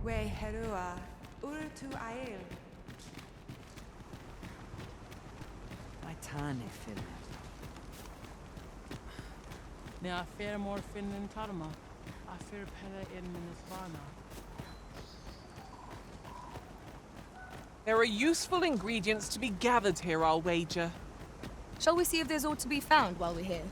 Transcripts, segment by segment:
We herua, urtu ail. My tane Finland. Ne a fair more Finland Tarma. A fair pella in Minnesvana. There are useful ingredients to be gathered here, I'll wager. Shall we see if there's aught to be found while we're here?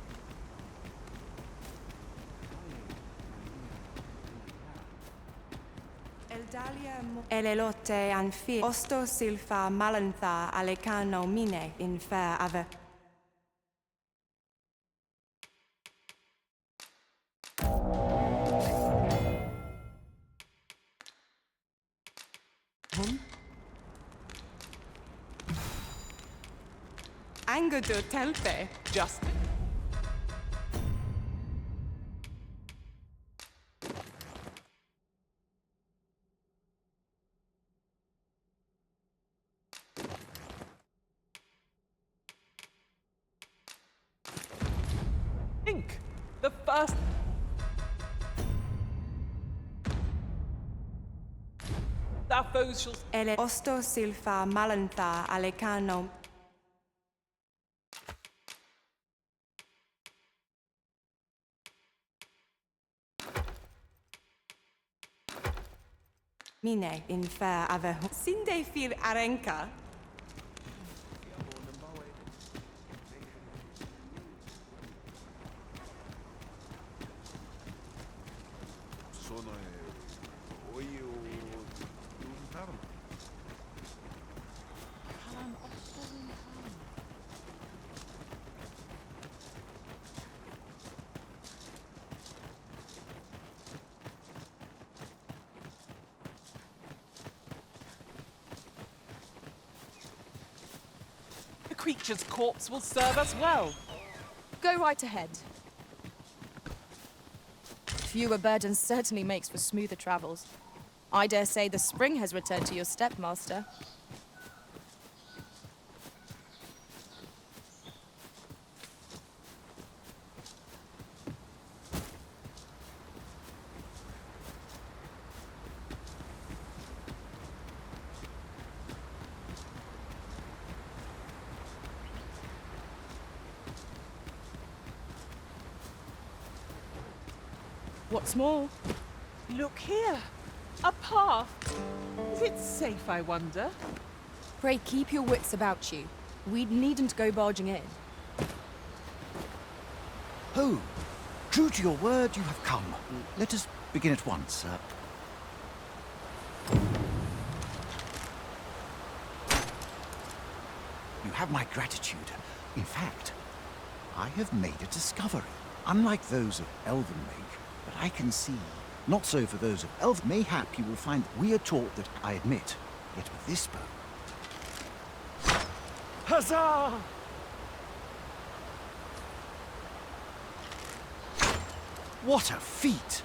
Eldalia elelote anfi osto silfa malantha alecano mine in fair ave. Angudu telpe. Just think the first our foes shall Ele osto silfa malantha alecano. Mine in fair ave. Sinde fir arenka. the creature's corpse will serve us well. Go right ahead. Fewer burdens certainly makes for smoother travels. I dare say the spring has returned to your stepmaster. What's more, Look here, a path. Is it safe, I wonder? pray keep your wits about you. We needn't go barging in. Oh, true to your word, you have come. Let us begin at once. You have my gratitude. In fact, I have made a discovery. Unlike those of Elvenlake, but I can see. Not so for those of Elf. Mayhap you will find that we are taught that, I admit, yet with this bow. Huzzah! What a feat!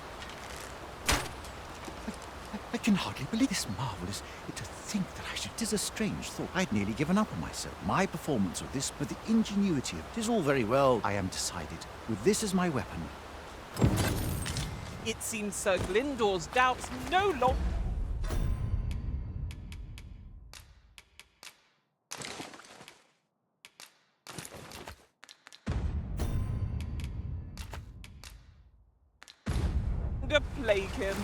I can hardly believe this marvelous. To think that I should. 'Tis a strange thought. I'd nearly given up on myself. My performance of this, but the ingenuity of 'tis all very well. I am decided. With this as my weapon. It seems Sir Glyndor's doubts no longer. Plague him.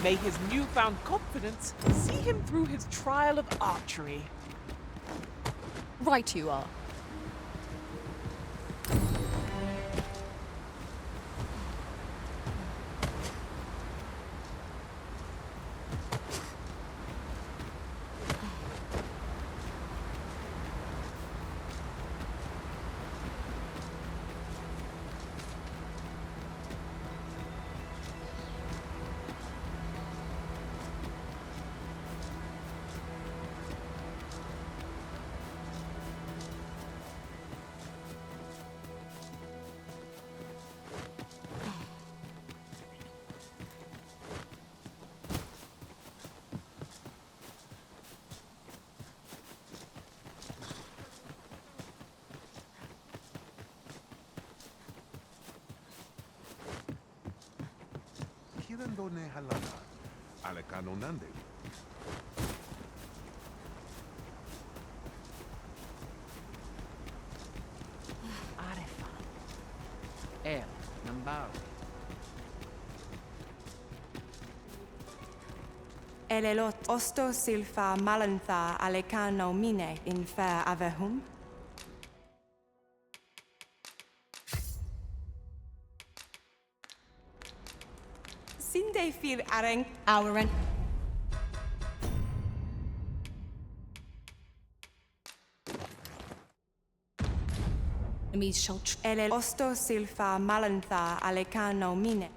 May his newfound confidence see him through his trial of archery. Right you are. Kirandone halala. Alecano Nande. Arefa. El Nambao. Elelot osto silfa malantha alecano mine in fair avehum. Sinde fir areng. Auren. Enemies shall Elel osto silfa malantha alecano mine.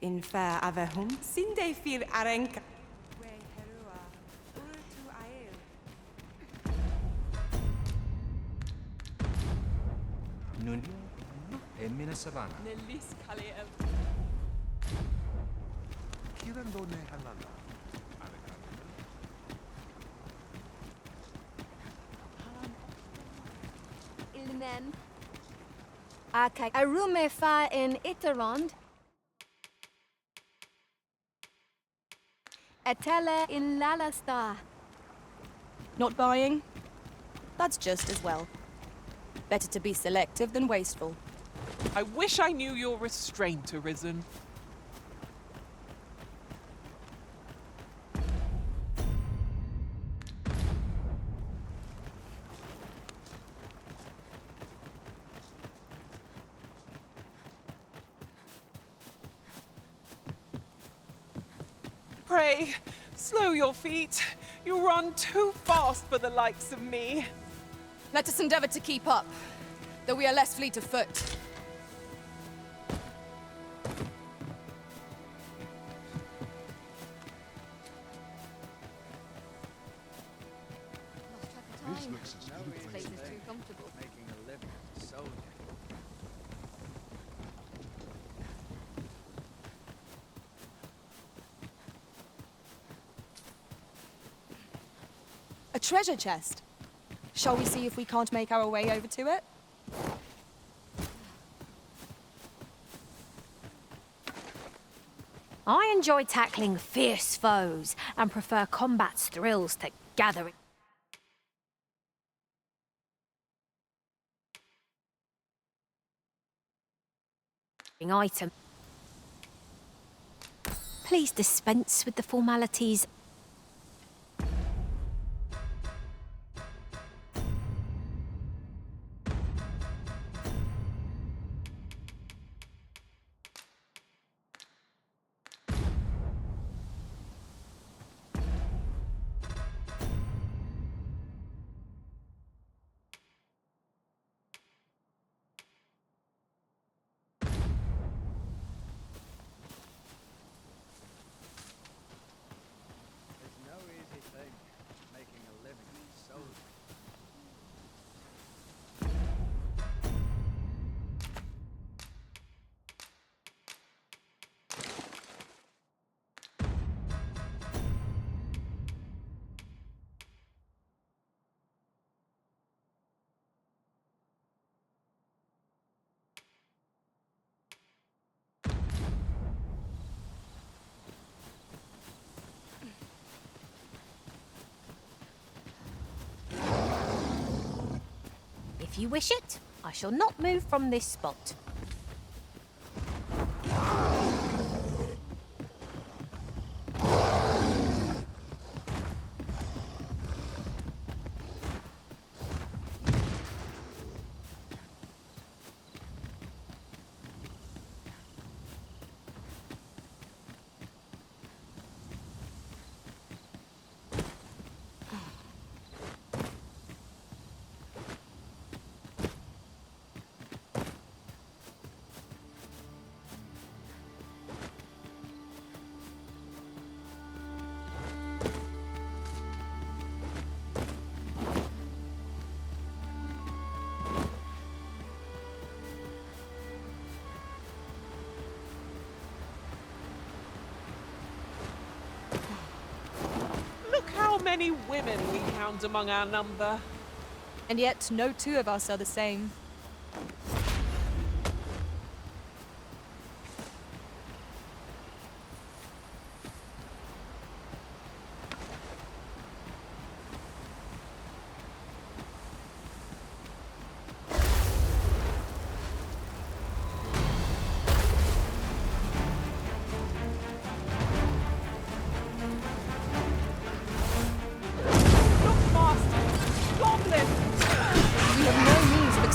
In fair avehum. Sinde fir areng. We herua. Urtu ael. Nun Emina Savannah. Nelis Kaliel. Kirandone Halana. Alecano. Ilmen. Okay. Arume fa in Iterond. Atella in Lalasta. not buying. That's just as well. Better to be selective than wasteful. I wish I knew your restraint, Arisen. Pray, slow your feet. You run too fast for the likes of me. Let us endeavor to keep up, though we are less fleet of foot. This looks as good This place is too comfortable. Making a living as a soldier. A treasure chest. Shall we see if we can't make our way over to it? I enjoy tackling fierce foes and prefer combat's thrills to gathering. Item. Please dispense with the formalities. It's no easy thing, making a living as a soldier. If you wish it, I shall not move from this spot. Look how many women we count among our number. And yet, no two of us are the same.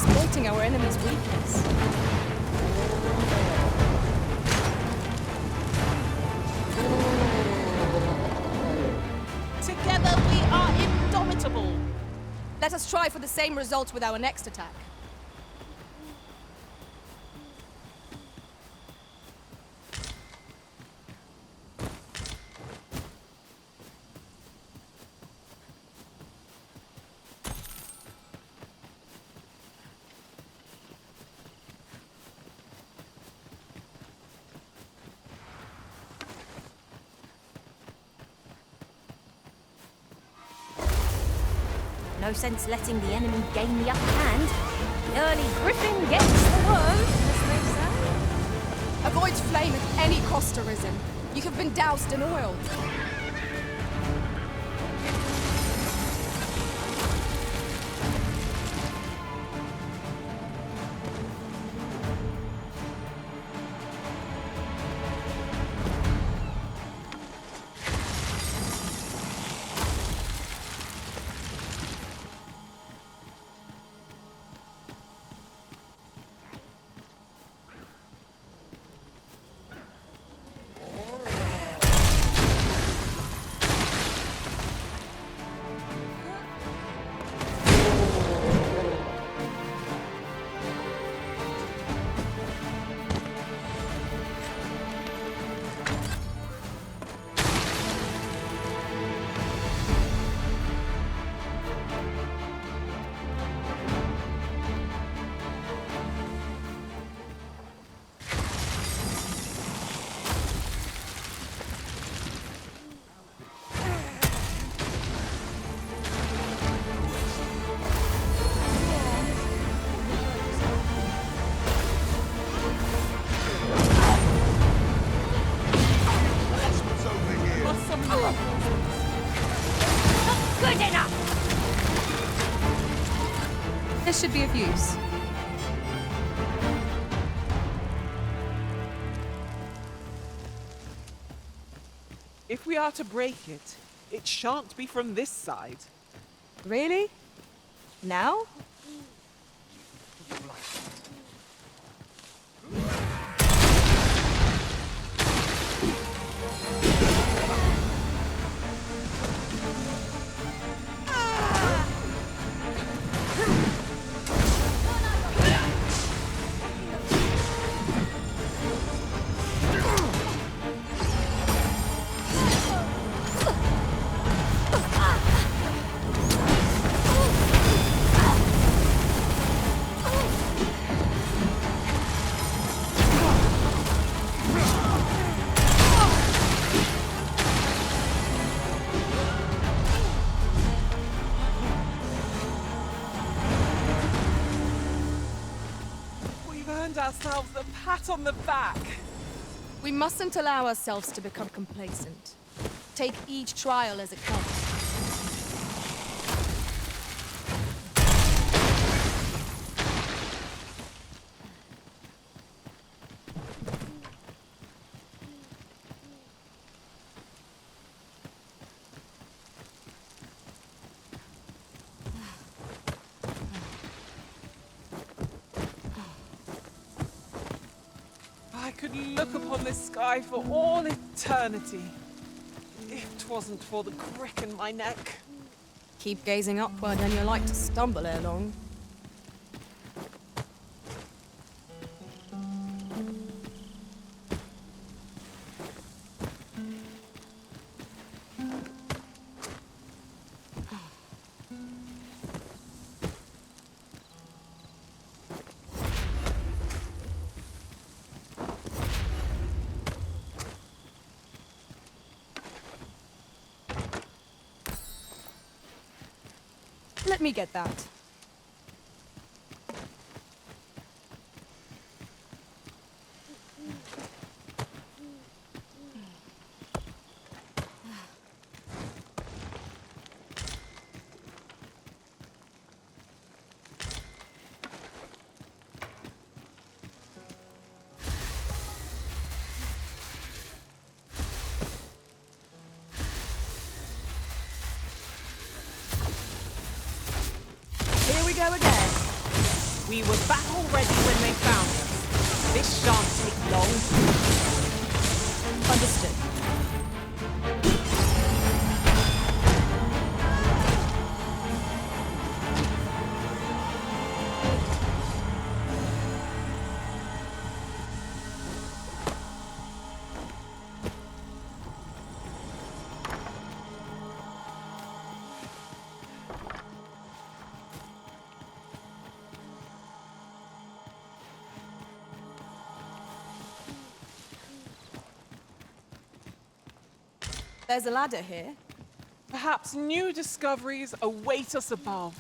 exploiting our enemy's weakness. Together we are indomitable. Let us try for the same result with our next attack. No sense letting the enemy gain the upper hand. The early griffin gets the worm, as they say. Avoid flame at any cost, Arisen. You have been doused in oil. Good enough! This should be of use. If we are to break it, it shan't be from this side. Really? Now? We've earned ourselves a pat on the back. We mustn't allow ourselves to become complacent. Take each trial as it comes. I could look upon this sky for all eternity, if 'twasn't for the crick in my neck. Keep gazing upward and you're like to stumble ere long. Let me get that. Here we go again. We were back already when they found us. This shan't take long. Understood. There's a ladder here. Perhaps new discoveries await us above.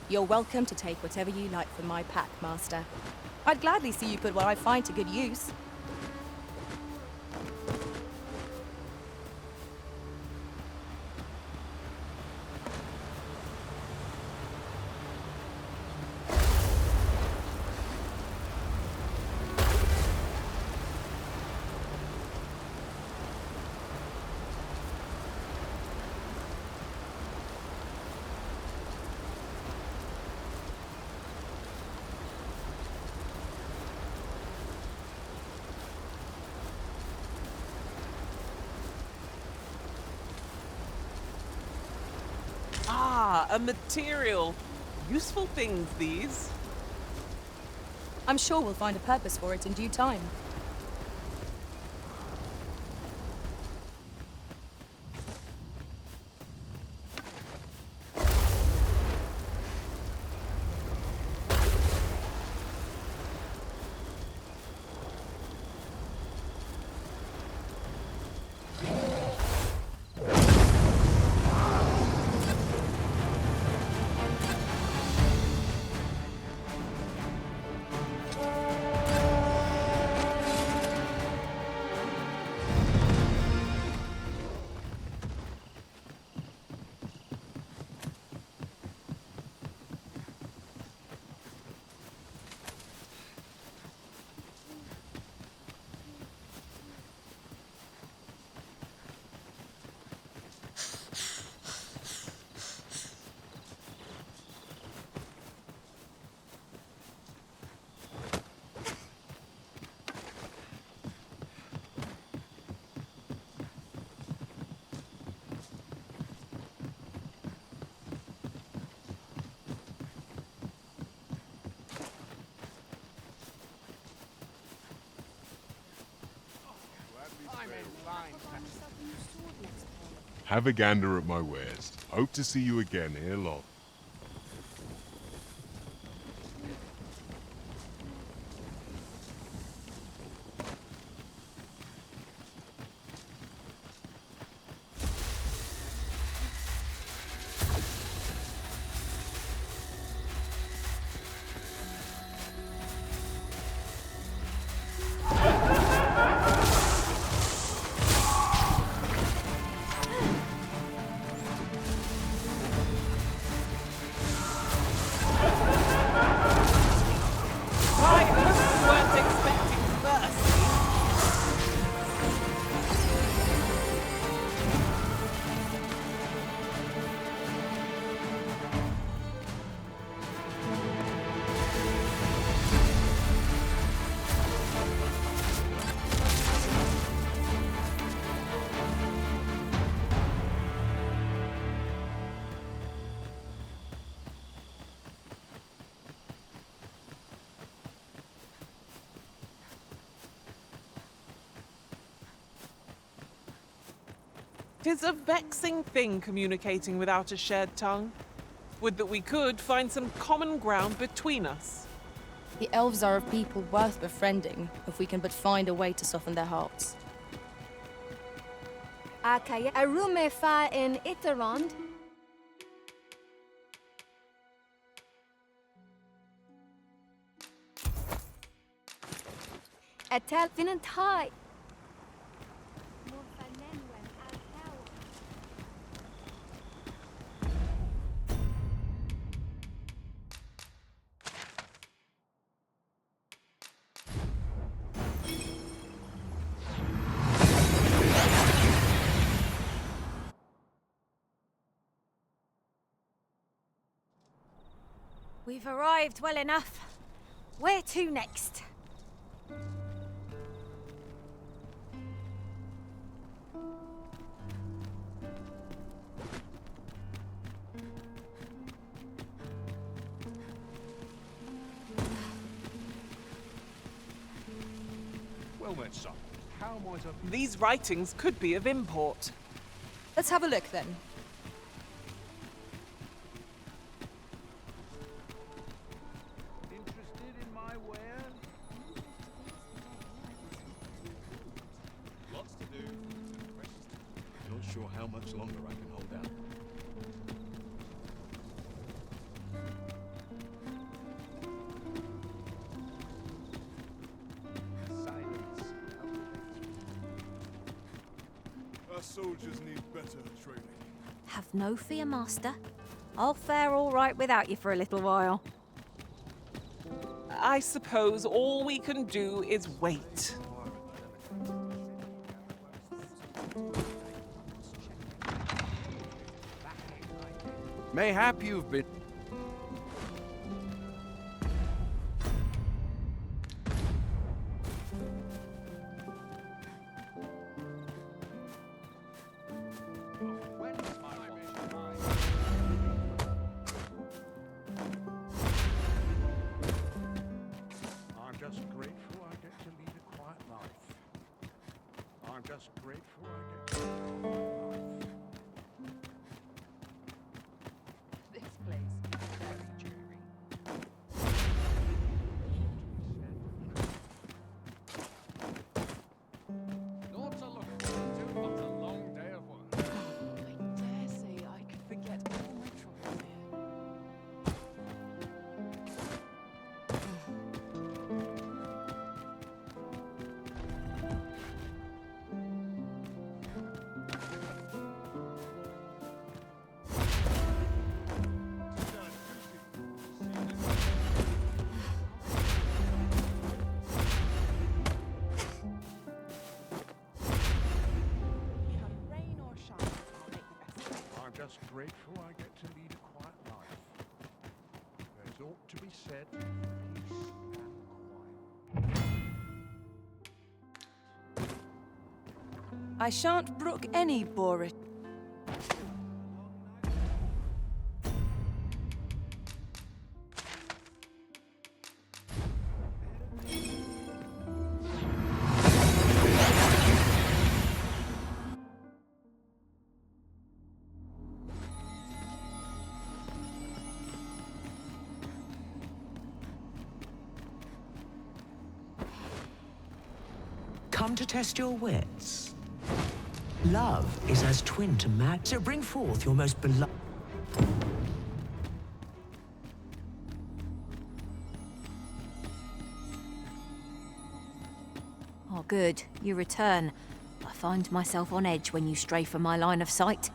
You're welcome to take whatever you like from my pack, Master. I'd gladly see you put what I find to good use. Ah, a material. Useful things, these. I'm sure we'll find a purpose for it in due time. Have a gander at my wares. Hope to see you again ere long. 'Tis a vexing thing communicating without a shared tongue. Would that we could find some common ground between us. The elves are a people worth befriending, if we can but find a way to soften their hearts. Akaya arume fa in Itarond. Atal Finantai. We've arrived well enough. Where to next? Well then, son, how might I... These writings could be of import. Let's have a look then. Interested in my wares? Lots to do. Not sure how much longer I can hold out. Silence. Our soldiers need better training. Have no fear, Master. I'll fare all right without you for a little while. I suppose all we can do is wait. Mayhap you've been... I'm just grateful I get to lead a quiet life. I'm just grateful I get to lead a quiet life. This place is very cheery. Not to look forward to, but a long day of work. I dare say I could forget all my troubles here. Come rain or shine, I'll make the best of it. I'm just grateful I get to lead a quiet life. There's ought to be said for peace and quiet. I shan't brook any boorish. Come to test your wits. Love is as twin to Matt, so bring forth your most beloved. Oh, good. You return. I find myself on edge when you stray from my line of sight.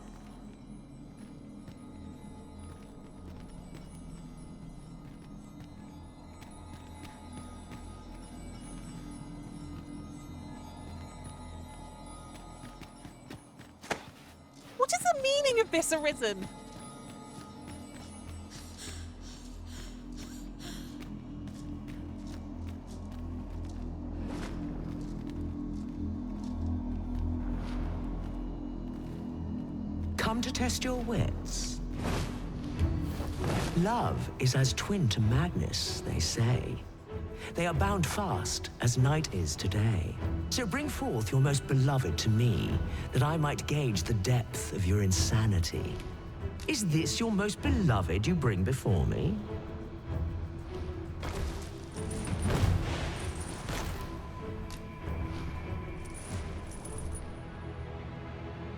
What is the meaning of this, Arisen? Come to test your wits. Love is as twin to madness, they say. They are bound fast, as night is today. So bring forth your most beloved to me, that I might gauge the depth of your insanity. Is this your most beloved you bring before me?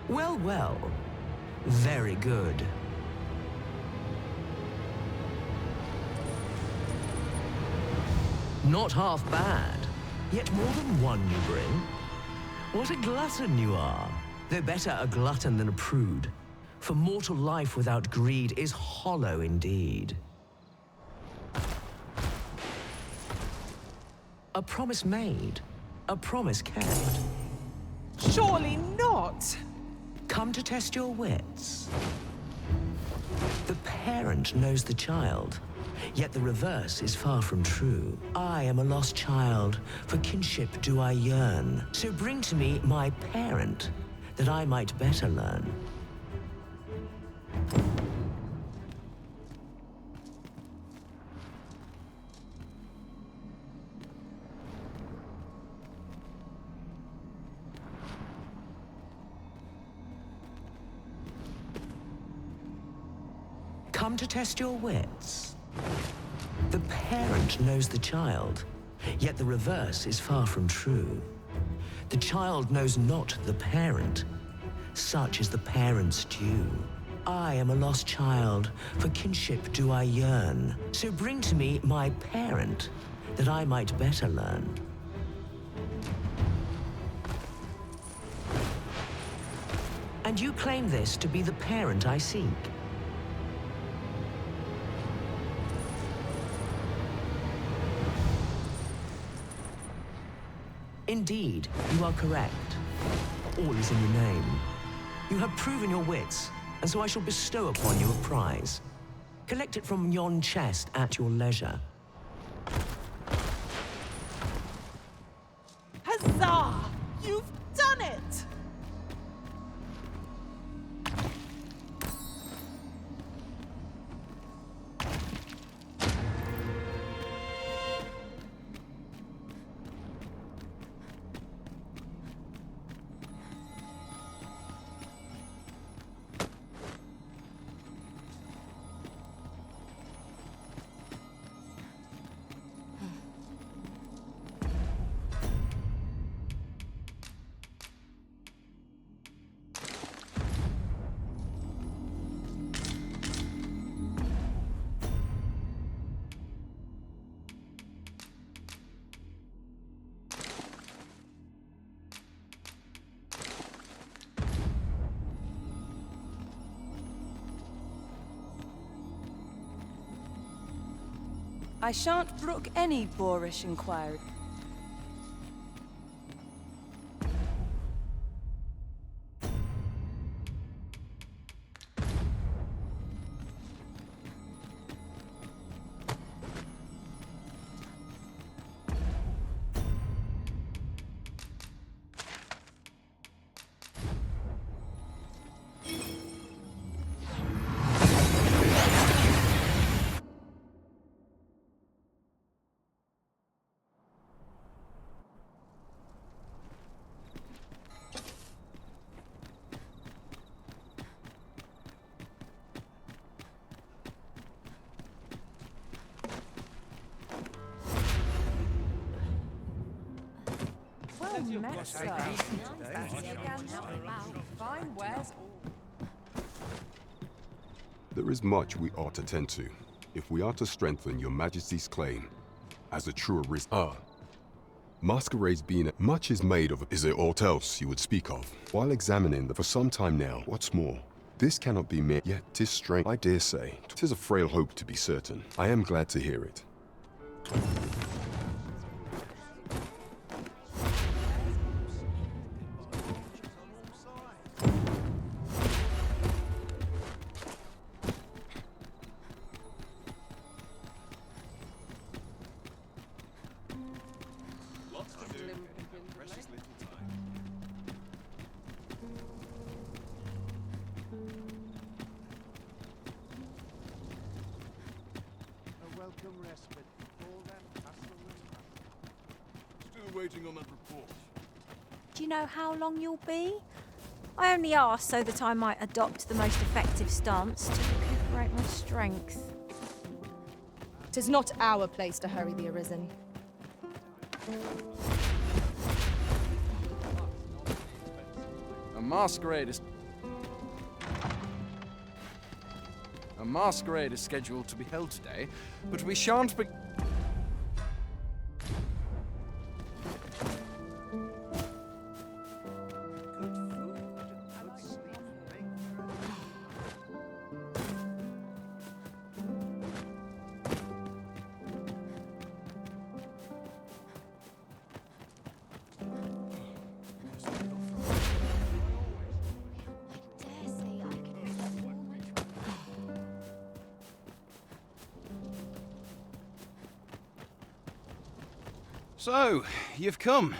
Well, well. Very good. Not half bad. Yet more than one you bring. What a glutton you are. Though better a glutton than a prude. For mortal life without greed is hollow indeed. A promise made, a promise kept. Surely not! Come to test your wits. The parent knows the child, yet the reverse is far from true. I am a lost child, for kinship do I yearn. So bring to me my parent, that I might better learn. Come to test your wits. The parent knows the child, yet the reverse is far from true. The child knows not the parent, such is the parent's due. I am a lost child, for kinship do I yearn. So bring to me my parent, that I might better learn. And you claim this to be the parent I seek. Indeed, you are correct. All is in your name. You have proven your wits, and so I shall bestow upon you a prize. Collect it from yon chest at your leisure. Huzzah! You've done it! I shan't brook any boorish inquiry. There is much we ought to tend to, if we are to strengthen your Majesty's claim as a true Masquerades being much is made of. Is there aught else you would speak of? While examining for some time now, what's more, this cannot be mere, yet 'tis strange, I dare say. 'Tis a frail hope to be certain. I am glad to hear it. A welcome respite before that. waiting on that report. Do you know how long you'll be? I only ask so that I might adopt the most effective stance to recuperate my strength. 'Tis not our place to hurry the Arisen. A masquerade is scheduled to be held today, but we shan't be... So, you've come.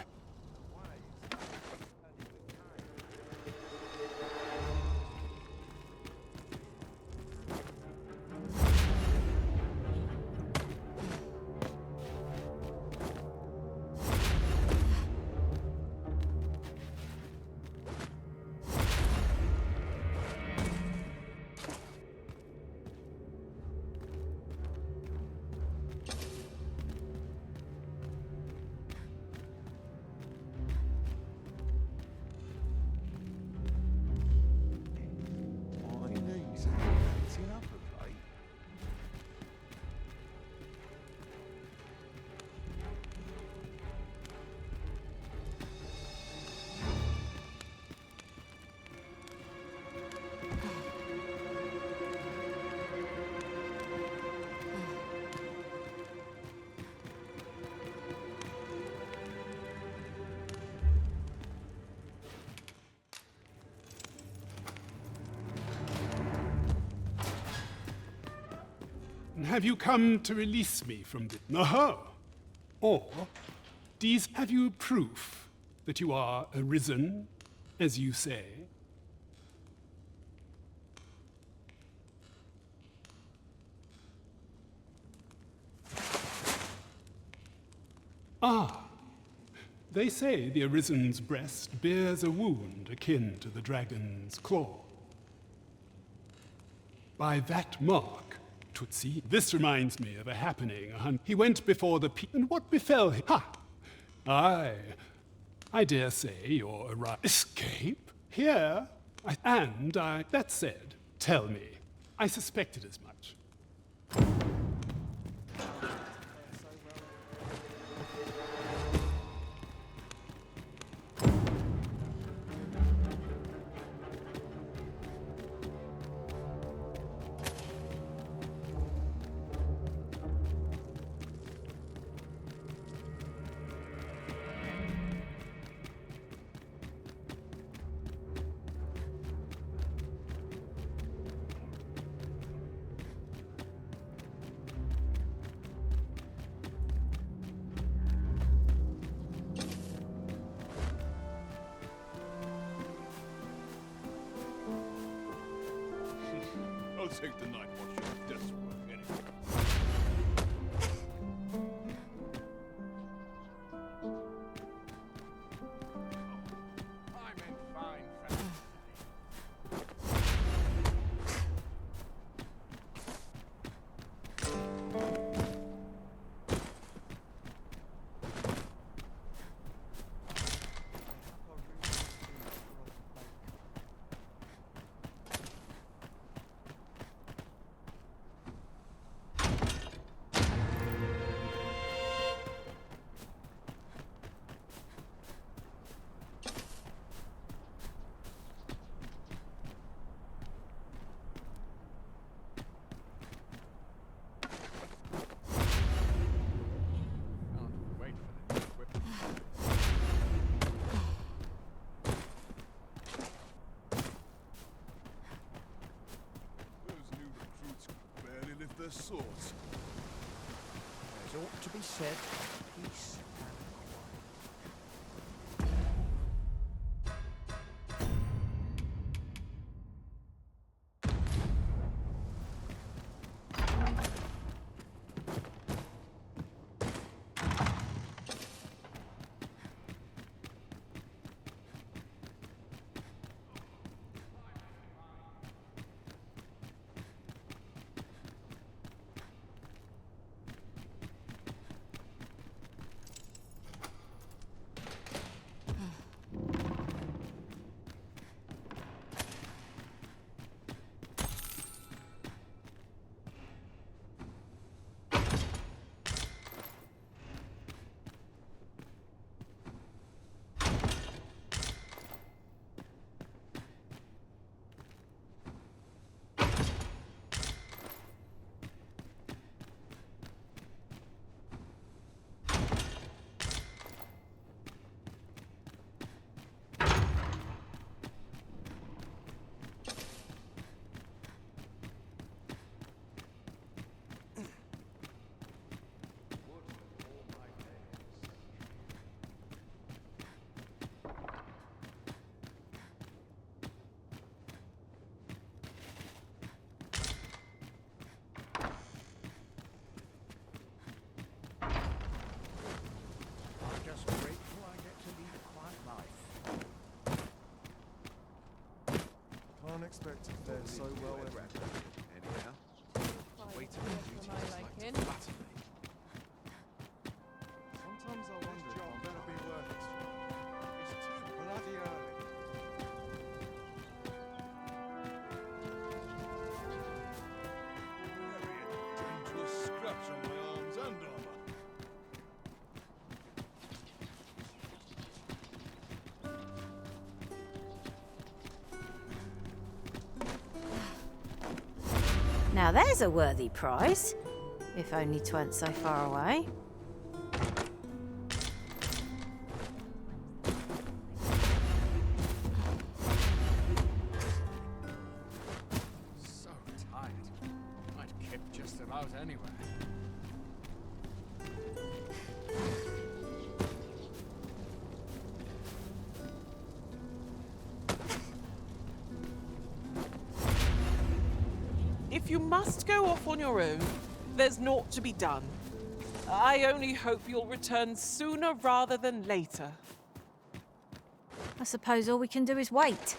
Have you come to release me from the... Aha! Or, have you proof that you are arisen, as you say? Ah, they say the Arisen's breast bears a wound akin to the dragon's claw. By that mark, Tutsi, this reminds me of a happening. He went before the and what befell him? Ha! I dare say your escape here? That said, tell me. I suspected as much. I'll take the night watch your desk work anyway. I'm in fine fashion. Their swords. There's ought to be said, peace and expect to fare so well anyhow. Wait till Yes, duty am I is like like him? to flatter me. Sometimes I wonder if I'm gonna be worth it. It's too bloody early. Dangerous scratch on my arms and armor. Now there's a worthy prize. If only 'tweren't so far away. So tired. I'd kip just about anywhere. If you must go off on your own, there's naught to be done. I only hope you'll return sooner rather than later. I suppose all we can do is wait.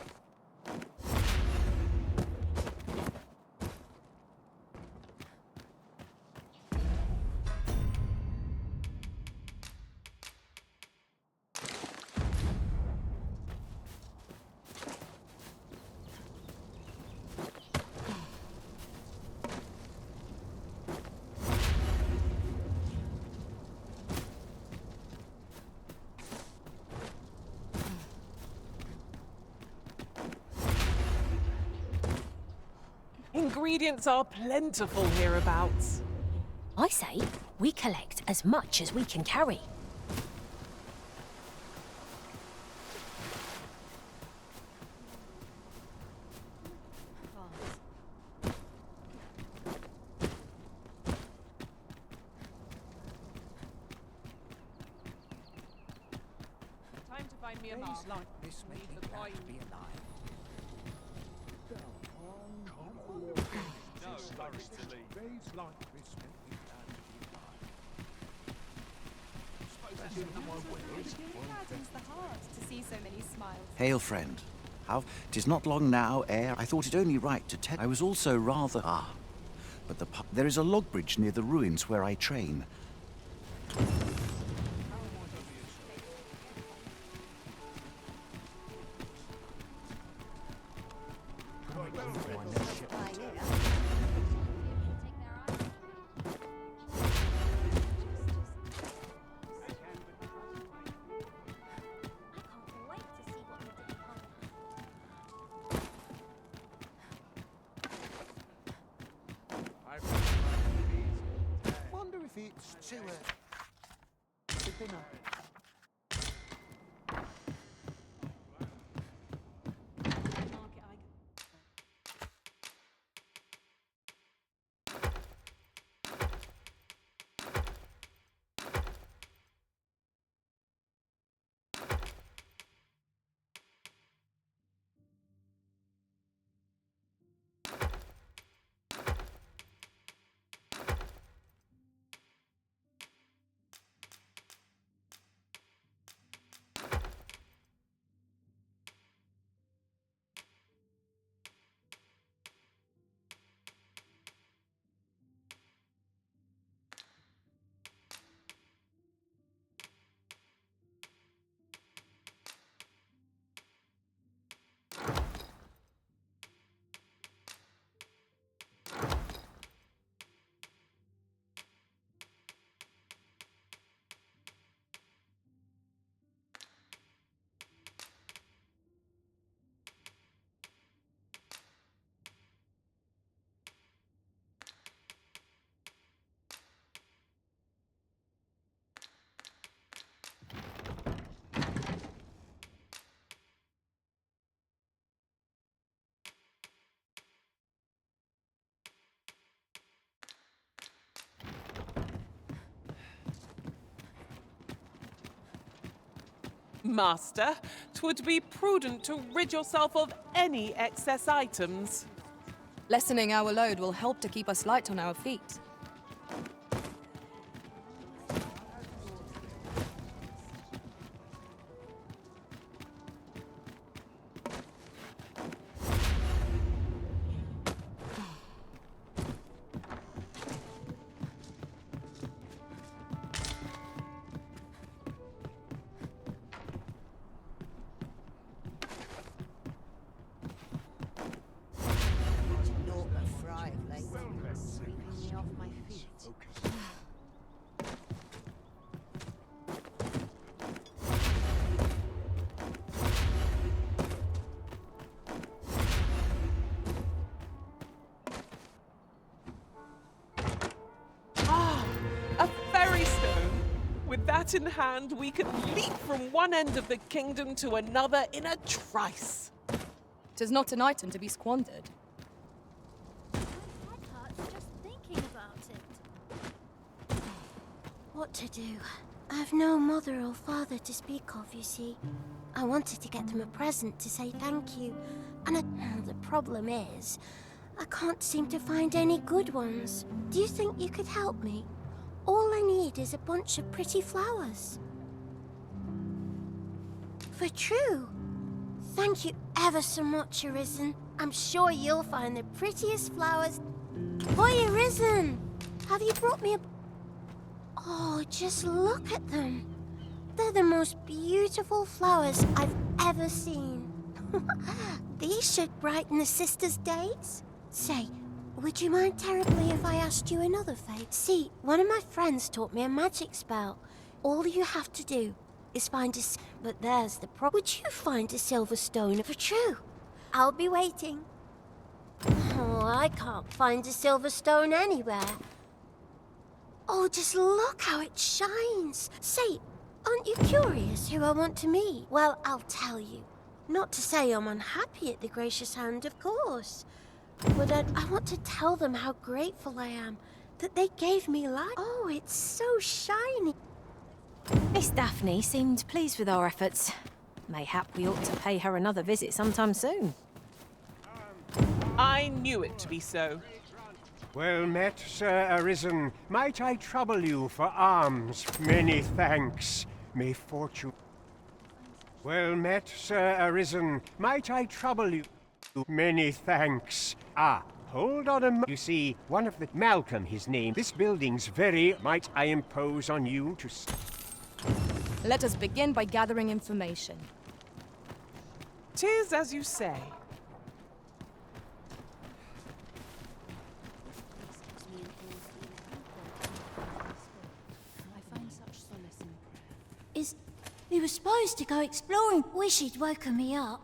Ingredients are plentiful hereabouts. I say we collect as much as we can carry. Time to find me a bar. Days like this make me glad to be alive. No hurry to leave. Days like this make me glad to be alive. Gladdens the heart to see so many smiles. Hail, friend. How? 'Tis not long now ere I thought it only right to tell. I was also rather but there is a log bridge near the ruins where I train. Wonder if it's too for dinner. Master, 'twould be prudent to rid yourself of any excess items. Lessening our load will help to keep us light on our feet. Hat in hand, we could leap from one end of the kingdom to another in a trice. 'Tis not an item to be squandered. My head hurts just thinking about it. What to do? I've no mother or father to speak of, you see. I wanted to get them a present to say thank you, and the problem is, I can't seem to find any good ones. Do you think you could help me? All I need is a bunch of pretty flowers. For true. Thank you ever so much, Arisen. I'm sure you'll find the prettiest flowers. Boy, Arisen! Have you brought me a... Oh, just look at them. They're the most beautiful flowers I've ever seen. These should brighten the sisters' days. Say, would you mind terribly if I asked you another favour? See, one of my friends taught me a magic spell. All you have to do is find a... But there's the problem. Would you find a silver stone for true? I'll be waiting. Oh, I can't find a silver stone anywhere. Oh, just look how it shines. Say, aren't you curious who I want to meet? Well, I'll tell you. Not to say I'm unhappy at the Gracious Hand, of course. But I want to tell them how grateful I am that they gave me life. Oh, it's so shiny. Miss Daphne seemed pleased with our efforts. Mayhap we ought to pay her another visit sometime soon. I knew it to be so. Well met, Sir Arisen. Might I trouble you for alms? Many thanks. May fortune... Well met, Sir Arisen. Might I trouble you? Many thanks. Ah, hold on a moment. You see, one of the... Malcolm, his name. This building's very... Might I impose on you to... Let us begin by gathering information. 'Tis as you say. We were supposed to go exploring. Wish he'd woken me up.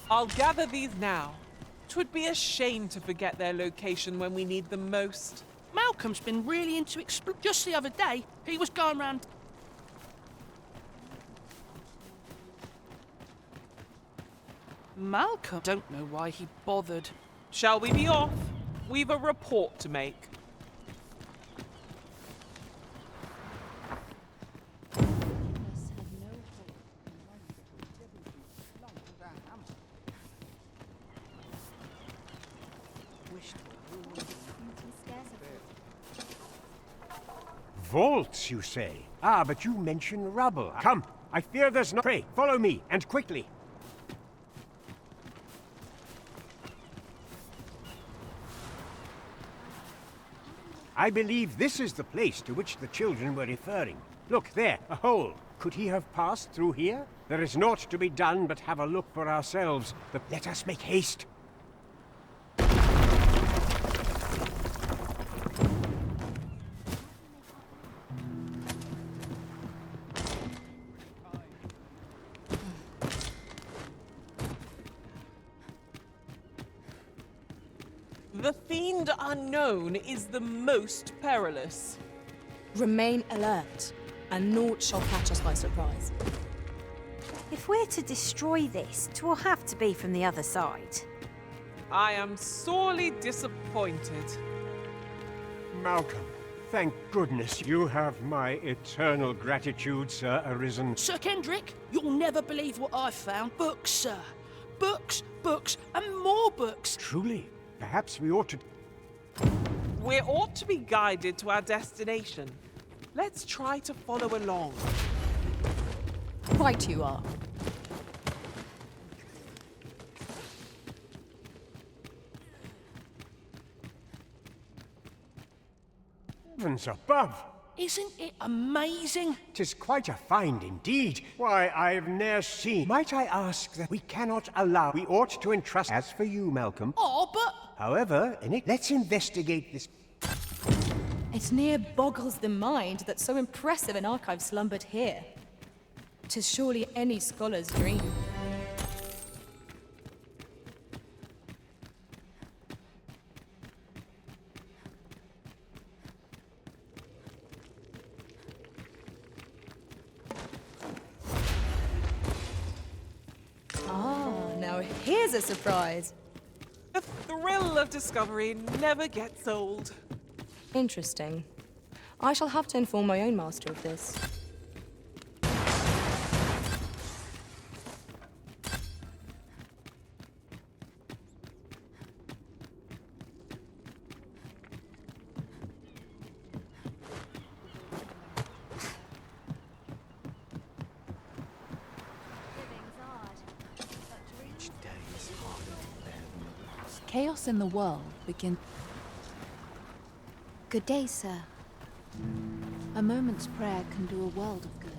I'll gather these now. 'Twould be a shame to forget their location when we need them most. Malcolm's been really into just the other day, he was going round... Malcolm? Don't know why he bothered. Shall we be off? We've a report to make. Vaults, you say? Ah, but you mention rubble. Come, I fear there's no... Pray, follow me, and quickly. I believe this is the place to which the children were referring. Look, there, a hole. Could he have passed through here? There is naught to be done but have a look for ourselves. But let us make haste. The Fiend Unknown is the most perilous. Remain alert, and naught shall catch us by surprise. If we're to destroy this, 'twill have to be from the other side. I am sorely disappointed. Malcolm, thank goodness you have my eternal gratitude, Sir Arisen. Sir Kendrick, you'll never believe what I've found. Books, sir. Books, books, and more books. Truly? Perhaps we ought to... We ought to be guided to our destination. Let's try to follow along. Right you are. Heavens above! Isn't it amazing? 'Tis quite a find indeed. Why, I've ne'er seen... Might I ask that we cannot allow... We ought to entrust... As for you, Malcolm... Oh, but... However, let's investigate this... It near boggles the mind that so impressive an archive slumbered here. 'Tis surely any scholar's dream. here's a surprise. The thrill of discovery never gets old. Interesting. I shall have to inform my own master of this. Chaos in the world begins. Good day, sir. A moment's prayer can do a world of good.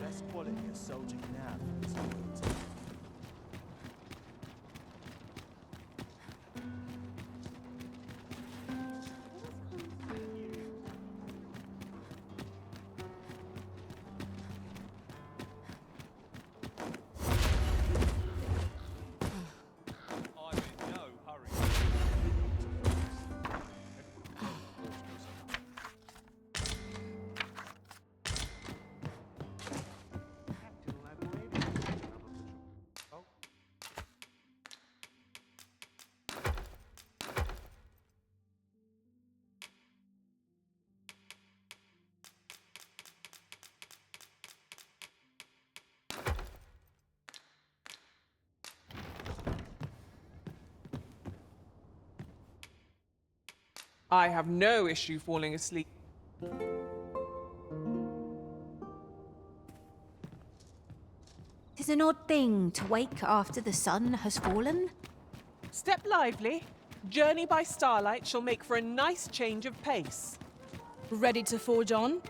Best quality a soldier can have. I have no issue falling asleep. 'Tis an odd thing to wake after the sun has fallen. Step lively. Journey by starlight shall make for a nice change of pace. Ready to forge on?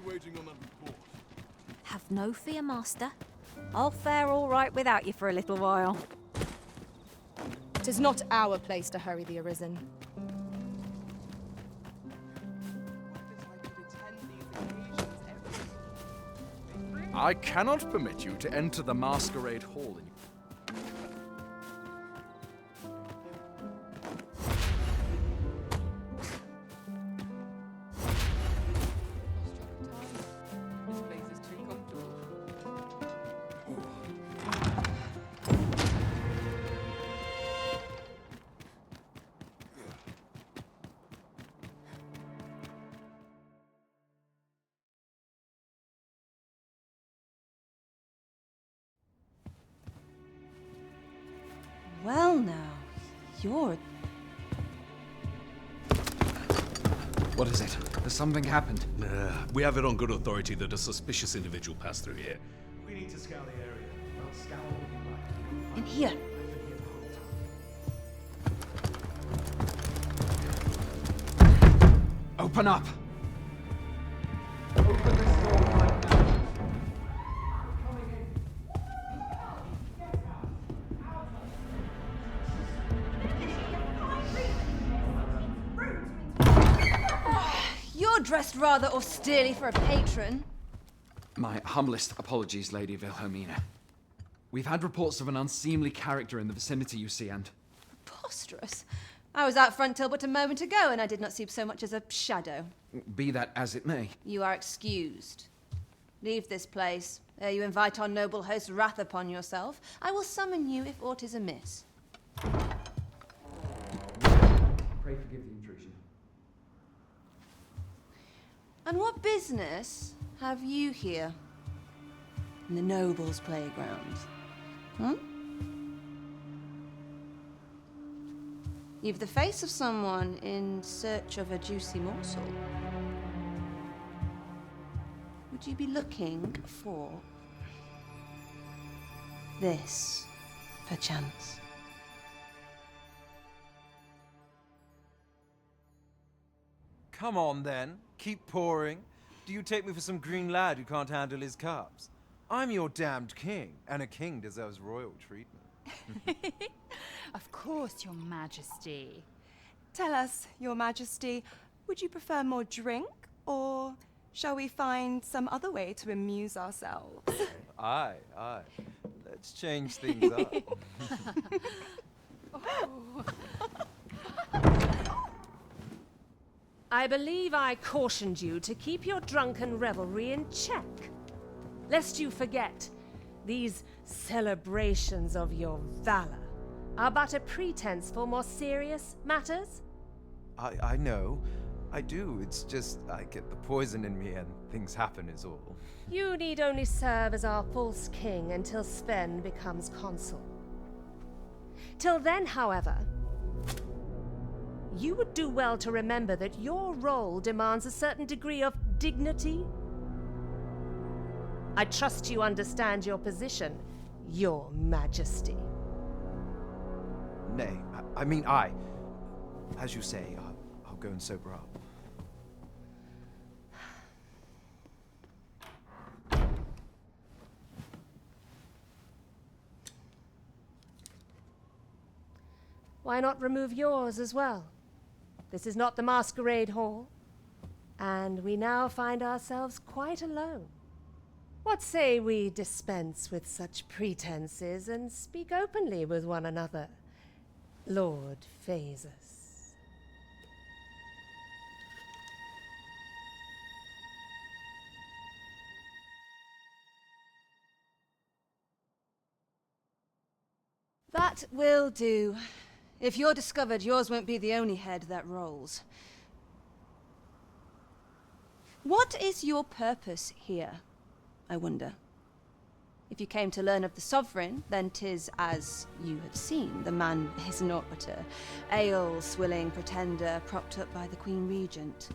Waiting on that report. Have no fear, master. I'll fare all right without you for a little while. 'Tis not our place to hurry the Arisen. I cannot permit you to enter the masquerade hall in This place is too comfortable. Well now, you're... What is it? Has something happened? We have it on good authority that a suspicious individual passed through here. We need to scour the area. Well, scour what you like. In here. Open up! You're dressed rather austerely for a patron. My humblest apologies, Lady Wilhelmina. We've had reports of an unseemly character in the vicinity, you see, and... Preposterous. I was out front till but a moment ago, and I did not see so much as a shadow. Be that as it may. You are excused. Leave this place, ere you invite our noble host's wrath upon yourself. I will summon you if aught is amiss. Pray forgive the intrusion. And what business have you here? In the nobles' playground? Hmm? You've the face of someone in search of a juicy morsel. Would you be looking for this, perchance? Come on then, keep pouring. Do you take me for some green lad who can't handle his cups? I'm your damned king, and a king deserves royal treatment. Of course, Your Majesty. Tell us, Your Majesty, would you prefer more drink, or shall we find some other way to amuse ourselves? Aye. Let's change things up. I believe I cautioned you to keep your drunken revelry in check. Lest you forget, these celebrations of your valor are but a pretense for more serious matters. I know. I do. It's just I get the poison in me and things happen is all. You need only serve as our false king until Sven becomes consul. Till then, however, you would do well to remember that your role demands a certain degree of dignity. I trust you understand your position, Your Majesty. Nay, as you say, I'll go and sober up. Why not remove yours as well? This is not the masquerade hall, and we now find ourselves quite alone. What say we dispense with such pretenses and speak openly with one another, Lord Phaesus? That will do. If you're discovered, yours won't be the only head that rolls. What is your purpose here, I wonder? If you came to learn of the Sovereign, then 'tis as you have seen. The man is naught but a ale-swilling pretender propped up by the Queen Regent.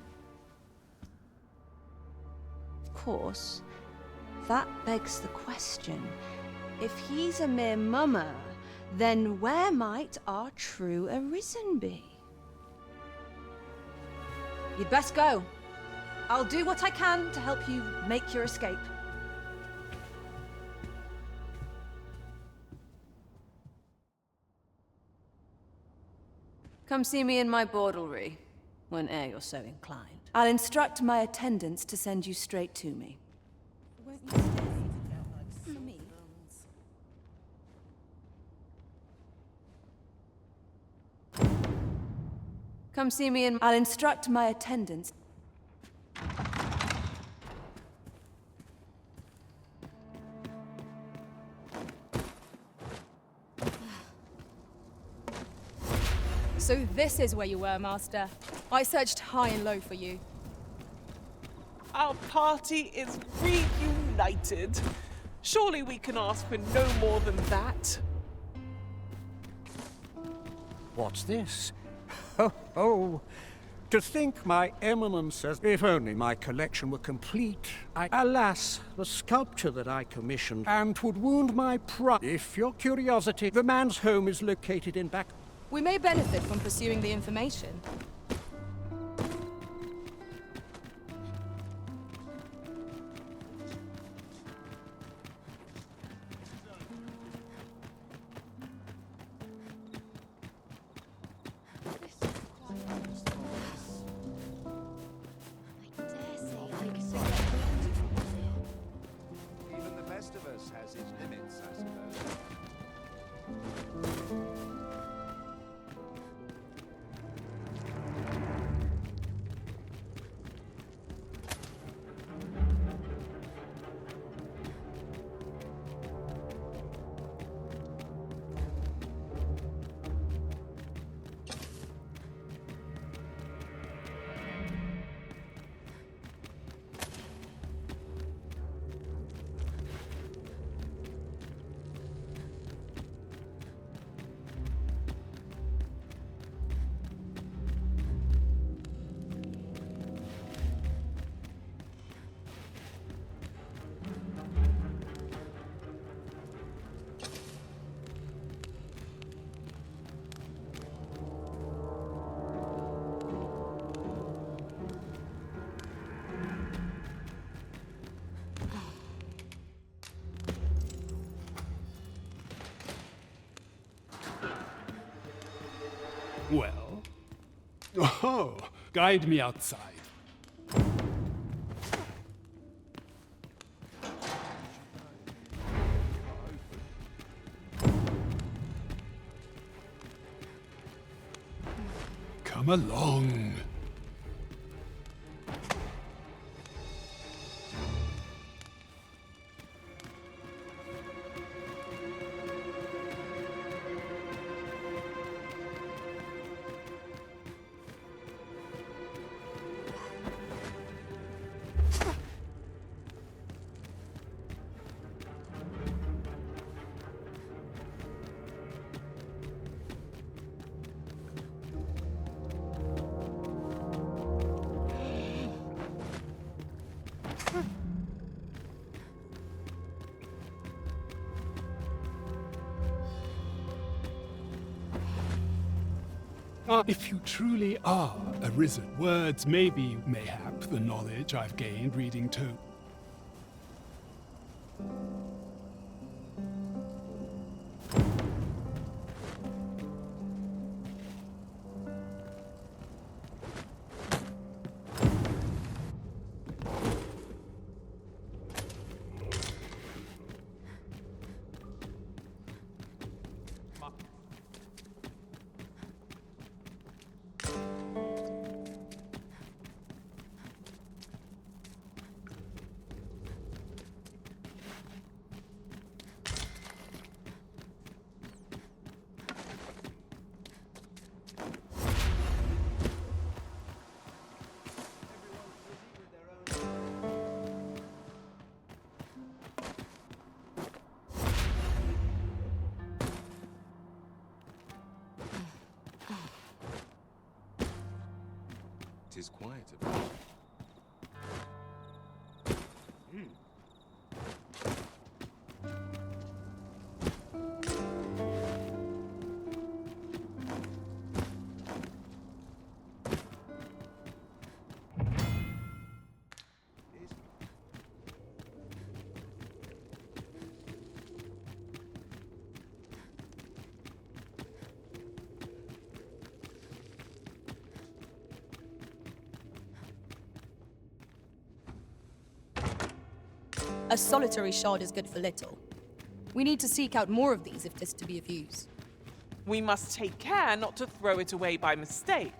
Of course, that begs the question. If he's a mere mummer, then where might our true Arisen be? You'd best go. I'll do what I can to help you make your escape. Come see me in my bordlery, whene'er you're so inclined. I'll instruct my attendants to send you straight to me. Won't you stay for me? Come see me in... I'll instruct my attendants. So this is where you were, Master. I searched high and low for you. Our party is reunited. Surely we can ask for no more than that. What's this? Oh, to think my eminence has... If only my collection were complete. Alas, the sculpture that I commissioned, and 'twould wound my pride. If your curiosity, the man's home is located in back... We may benefit from pursuing the information. Even the best of us has its limits, I suppose. Well? Oh, guide me outside. Come along. If you truly are arisen, words may be, mayhap, the knowledge I've gained reading too. It is quiet about it. A solitary shard is good for little. We need to seek out more of these if 'tis to be of use. We must take care not to throw it away by mistake.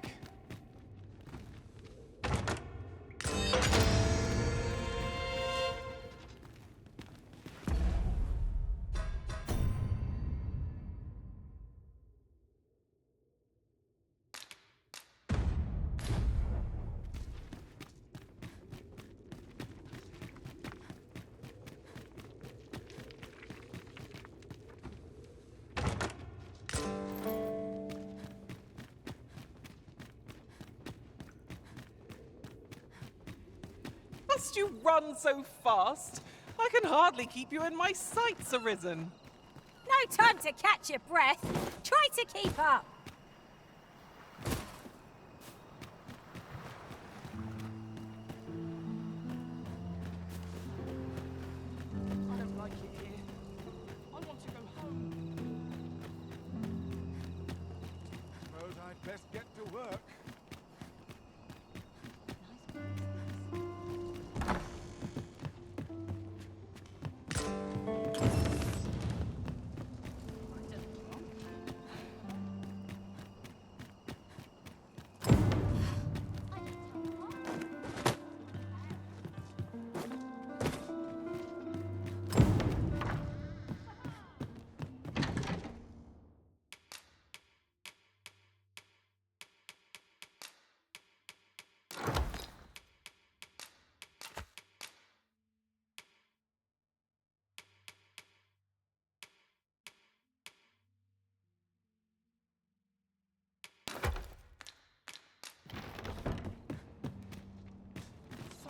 Must you run so fast? I can hardly keep you in my sights, Arisen. No time to catch your breath. Try to keep up. I don't like it here. I want to go home. Suppose I'd best get to work.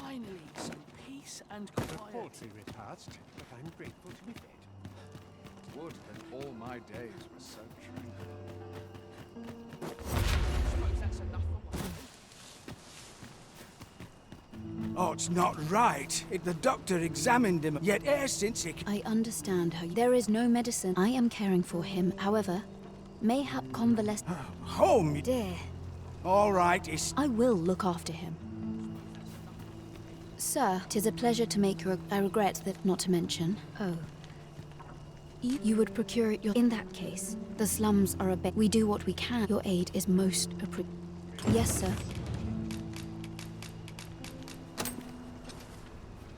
Finally, some peace and A quiet. paltry repast, but I'm grateful to be fed. Would that all my days were so tranquil. Suppose that's enough for one. Ought's not right. The doctor examined him, yet e'er since he... I understand her. There is no medicine. I am caring for him. However, Mayhap convalesce. Home, Dear. all right, it's... I will look after him. Sir, 'tis a pleasure to make you. I regret that not to mention. Oh. You would procure it in that case. The slums are a we do what we can. Your aid is most Yes, sir.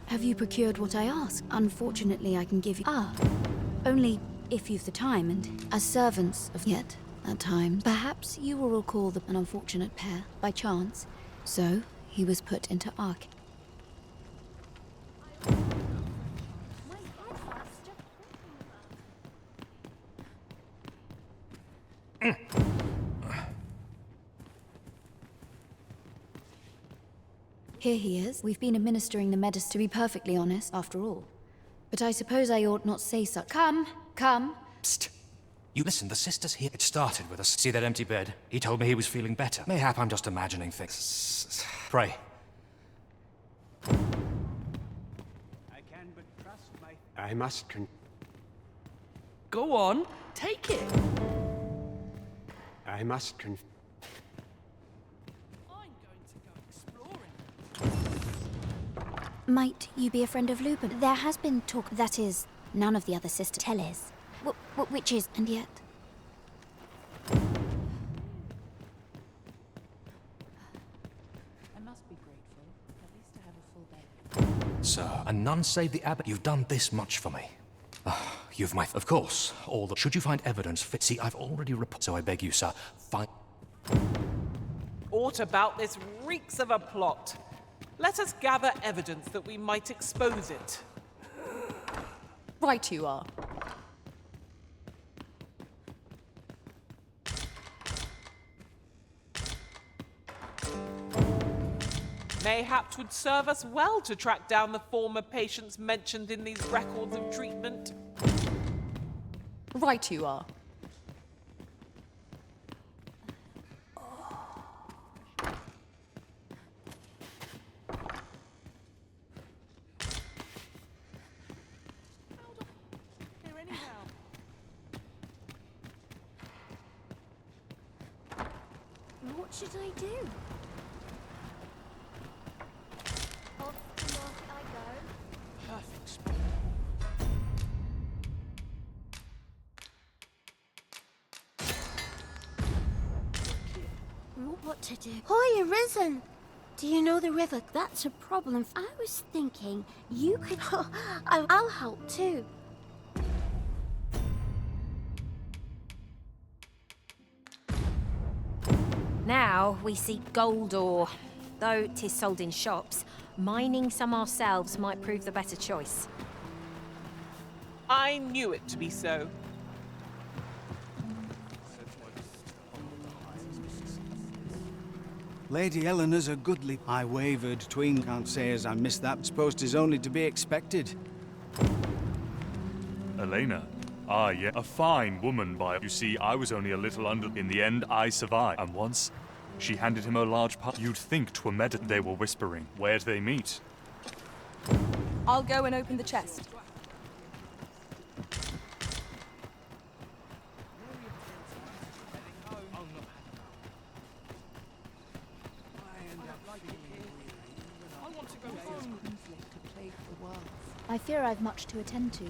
Have you procured what I asked? Unfortunately, I can give you... only if you've the time, and as servants of yet, at times. Perhaps you will recall an unfortunate pair, by chance. So, he was put into Ark. Here he is. We've been administering the medicine, to be perfectly honest, after all. But I suppose I ought not say such. Come, come. Psst. You listen, the sister's here. It started with us. See that empty bed? He told me he was feeling better. Mayhap I'm just imagining things. Pray. I can but trust my... I must Go on, take it. I must Might you be a friend of Lupin? There has been talk, that is, none of the other sisters. Teles. Which is, and yet... I must be grateful. At least I have a full bed. Sir, and none save the abbot. You've done this much for me. You've my... Of course, all the... Should you find evidence fit... See, I've already reported, so I beg you, sir, find... Aught about this reeks of a plot. Let us gather evidence that we might expose it. Right you are. Mayhap 'twould serve us well to track down the former patients mentioned in these records of treatment. Right you are. What should I do? Off the market I go. Perfect. What to do? Hoy, Arisen! Do you know the river? That's a problem. I was thinking you could... I'll help too. Now we seek gold ore. Though 'tis sold in shops, mining some ourselves might prove the better choice. I knew it to be so. Lady Eleanor's a goodly... I wavered tween, can't say as I missed that. Suppose 'tis only to be expected. Elena. Ah, yeah. A fine woman by... You see, I was only a little under... In the end, I survived. And once, she handed him a large part. You'd think 'twere med... They were whispering. Where'd they meet? I'll go and open the chest. I fear I've much to attend to.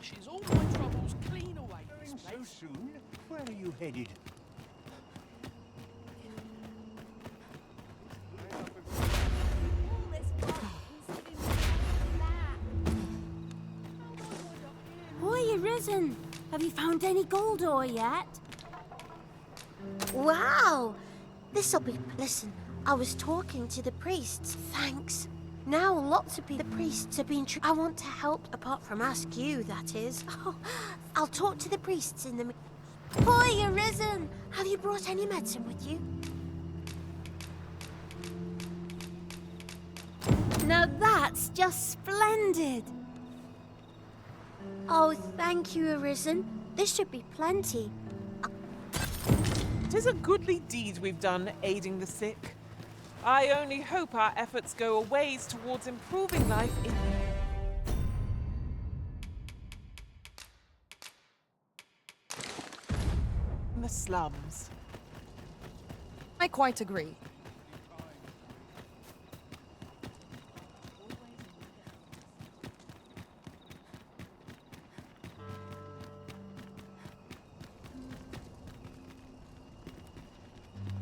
washes all my troubles clean away. This So place. soon? Where are you headed? Boy, Arisen, have you found any gold ore yet? Wow! This'll be... Listen, I was talking to the priests. Thanks. Now lots of the priests have been... I want to help, apart from ask you, that is. Oh, I'll talk to the priests in the... Boy, Arisen! Have you brought any medicine with you? Now that's just splendid! Oh, thank you, Arisen. This should be plenty. 'Tis a goodly deed we've done aiding the sick. I only hope our efforts go a ways towards improving life in the slums. I quite agree.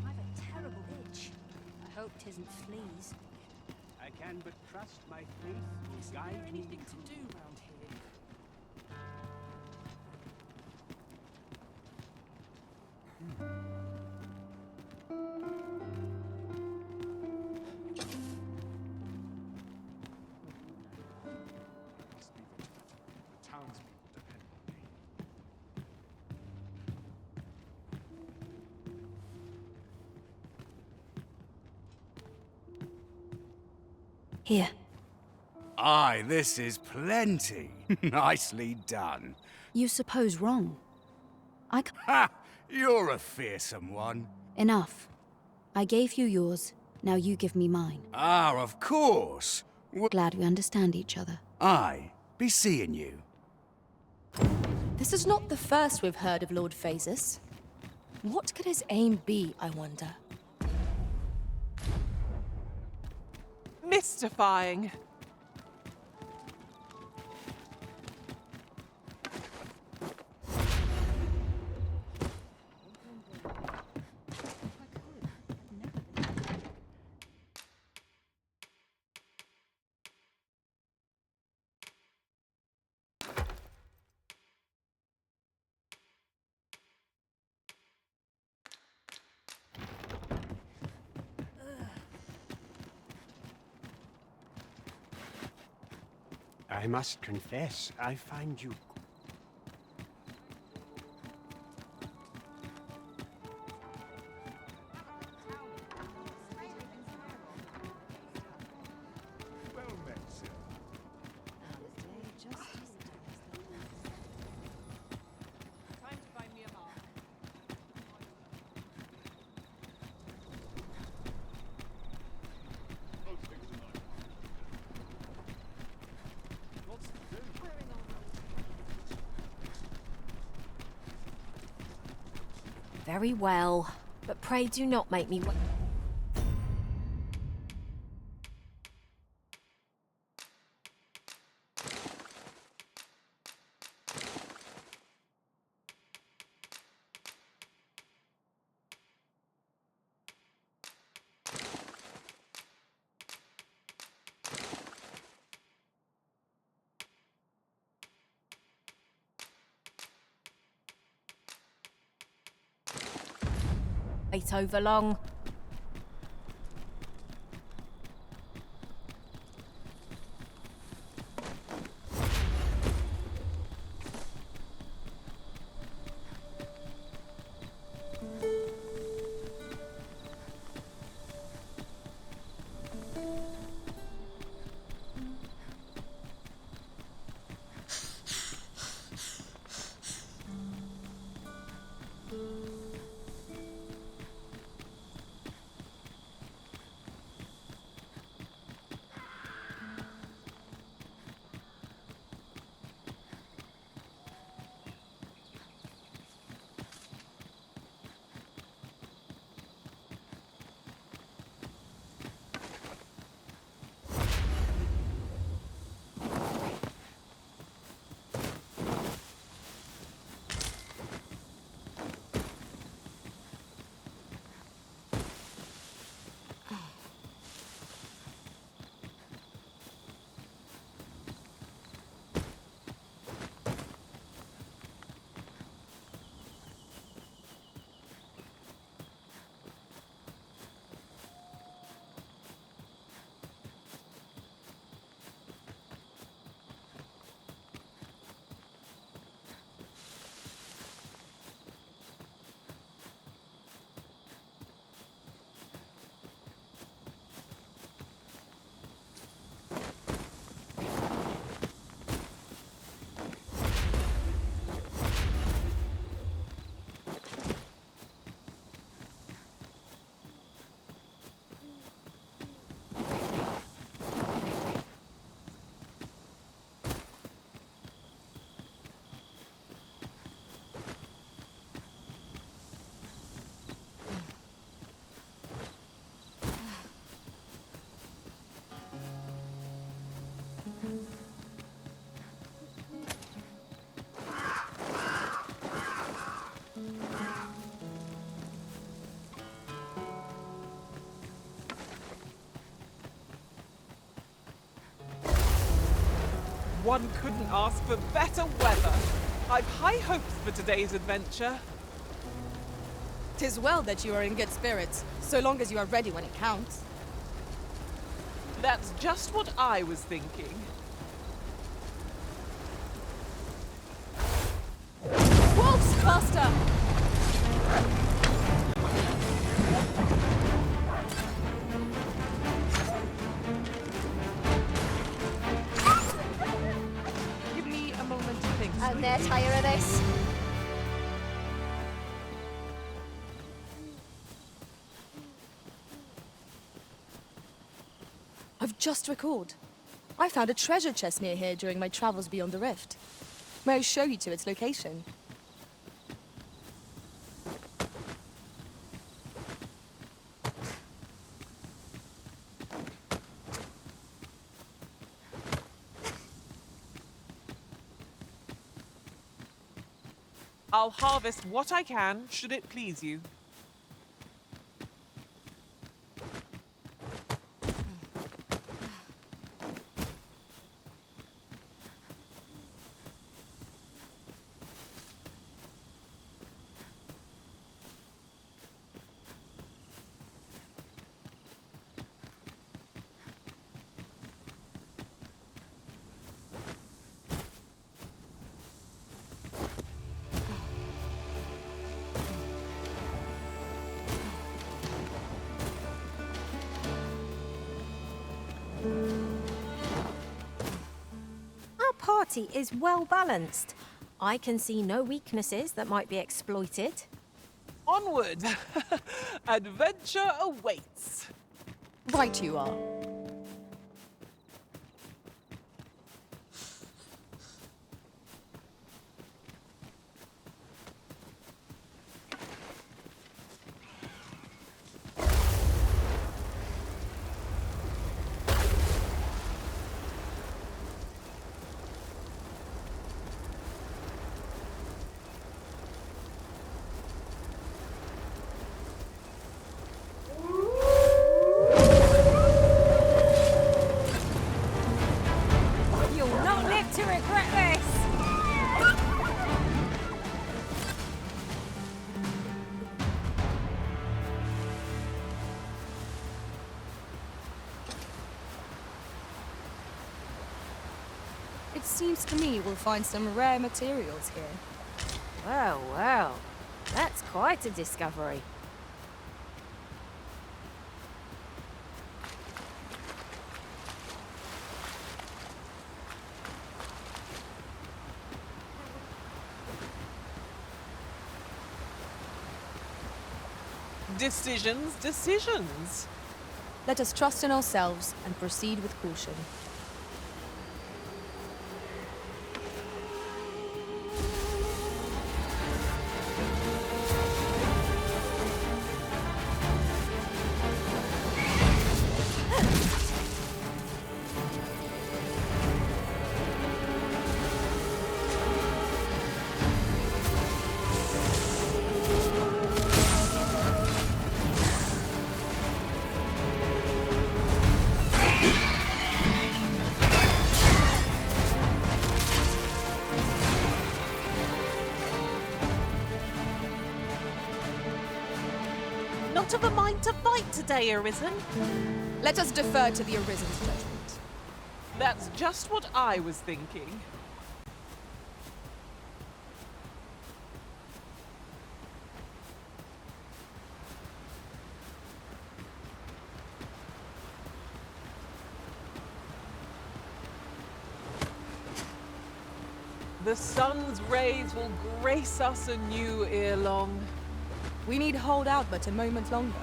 I've a terrible itch. I hope 'tisn't fleas. I can but trust my faith will guide me. Anything to do round here? The townspeople depend on me. Here. Aye, this is plenty. Nicely done. You suppose wrong. Ha! You're a fearsome one. Enough. I gave you yours. Now you give me mine. Ah, of course. Glad we understand each other. Aye, be seeing you. This is not the first we've heard of Lord Phasis. What could his aim be, I wonder? Mystifying. I must confess, I find you... Well met, sir. Time to find me a mark. I'll take the knife. Lots to do. Very well, but pray do not make me wait. Wait over long. one couldn't ask for better weather. I've high hopes for today's adventure. 'Tis well that you are in good spirits, so long as you are ready when it counts. That's just what I was thinking. Wolves, faster! Give me a moment to think. I'm there, tire of this. I've just recalled. I found a treasure chest near here during my travels beyond the rift. May I show you to its location? I'll harvest what I can, should it please you. Our party is well balanced. I can see no weaknesses that might be exploited. Onward! Adventure awaits! Right you are. You'll not live to regret this! It seems to me we'll find some rare materials here. Well, well. That's quite a discovery. Decisions, decisions. Let us trust in ourselves and proceed with caution. Not of a mind to fight today, Arisen. Let us defer to the Arisen's judgment. That's just what I was thinking. The sun's rays will grace us anew ere long. We need hold out but a moment longer.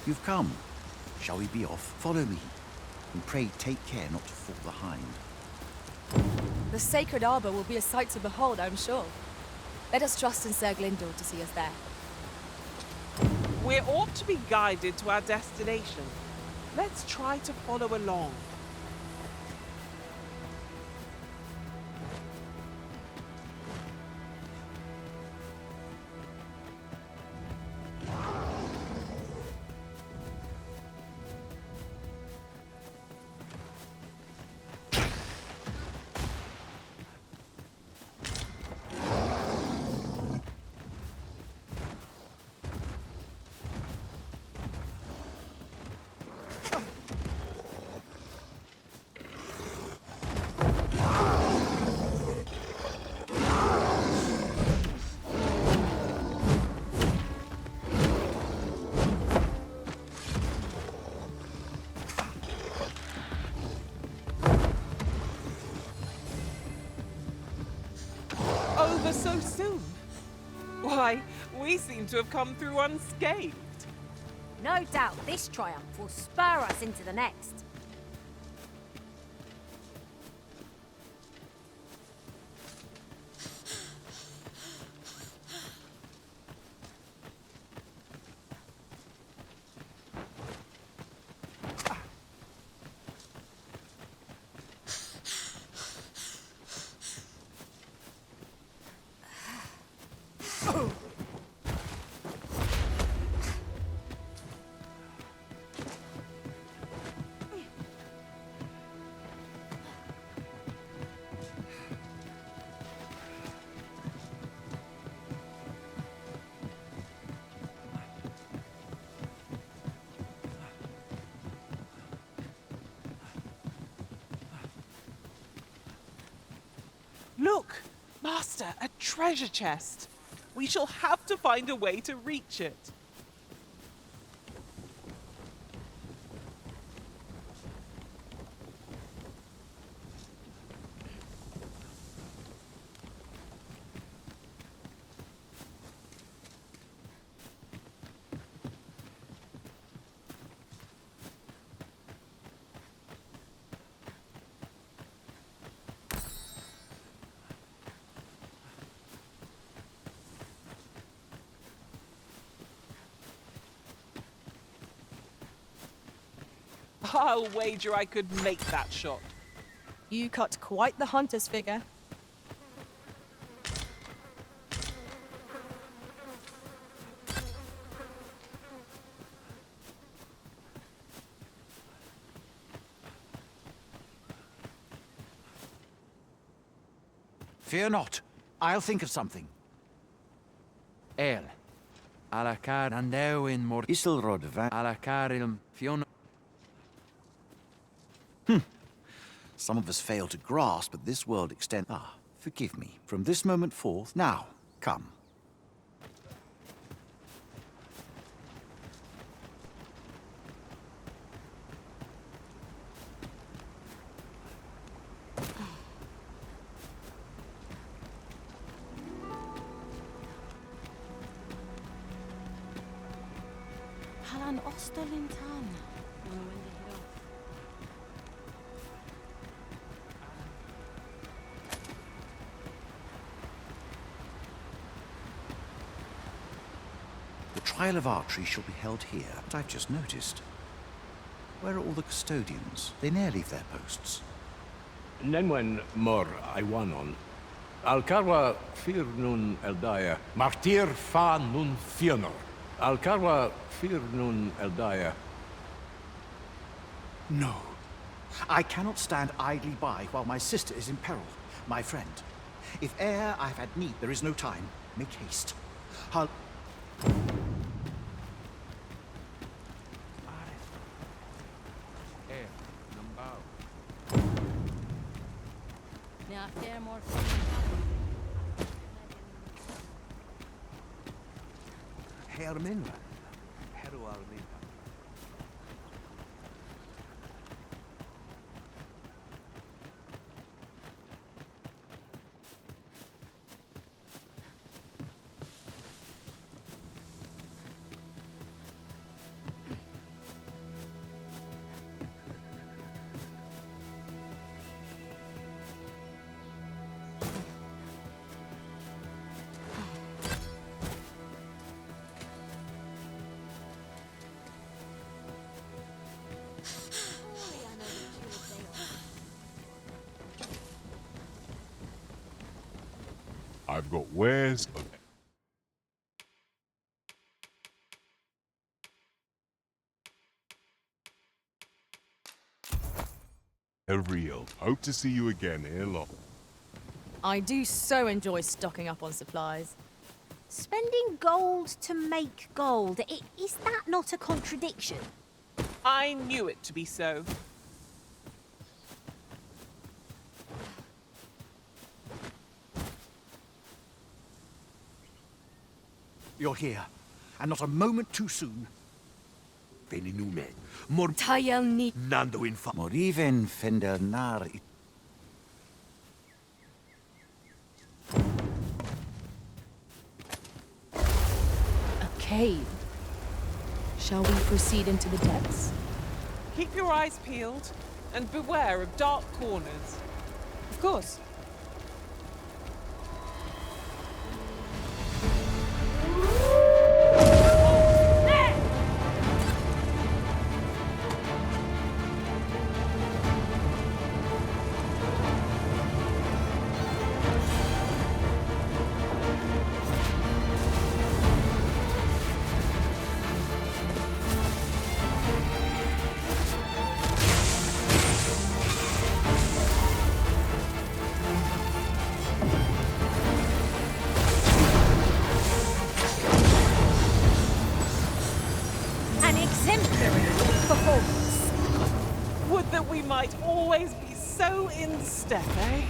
You've come. Shall we be off? Follow me. And pray take care not to fall behind. The sacred arbor will be a sight to behold, I'm sure. Let us trust in Sir Glindor to see us there. We ought to be guided to our destination. Let's try to follow along. Over so soon? Why, we seem to have come through unscathed. No doubt this triumph will spur us into the next. Look, Master, a treasure chest. We shall have to find a way to reach it. I'll wager I could make that shot. You cut quite the hunter's figure. Fear not. I'll think of something. El. Alacar andeu in mor... Isilrod van... Alacar ilm fion... Some of us fail to grasp, but this world extends... Ah, forgive me. From this moment forth, now, come. Halan Ostolintan. The trial of archery shall be held here, but I've just noticed. Where are all the custodians? They ne'er leave their posts. Nenwen mor Iwanon. Alcarwa fir nun eldaya. Martir fa nun fionor. Alcarwa fir nun eldaya. No. I cannot stand idly by while my sister is in peril. My friend, if e'er I have had need, there is no time. Make haste. I'll... Herminla. Heru Alminla. I've got wares of every ilk. Hope to see you again ere long. I do so enjoy stocking up on supplies. Spending gold to make gold, is that not a contradiction? I knew it to be so. You're here, and not a moment too soon. Veninume. Mor Tayelni. Nando infa. Moriven fendernar. A cave. Shall we proceed into the depths? Keep your eyes peeled, and beware of dark corners. Of course. An exemplary performance. Would that we might always be so in step, eh?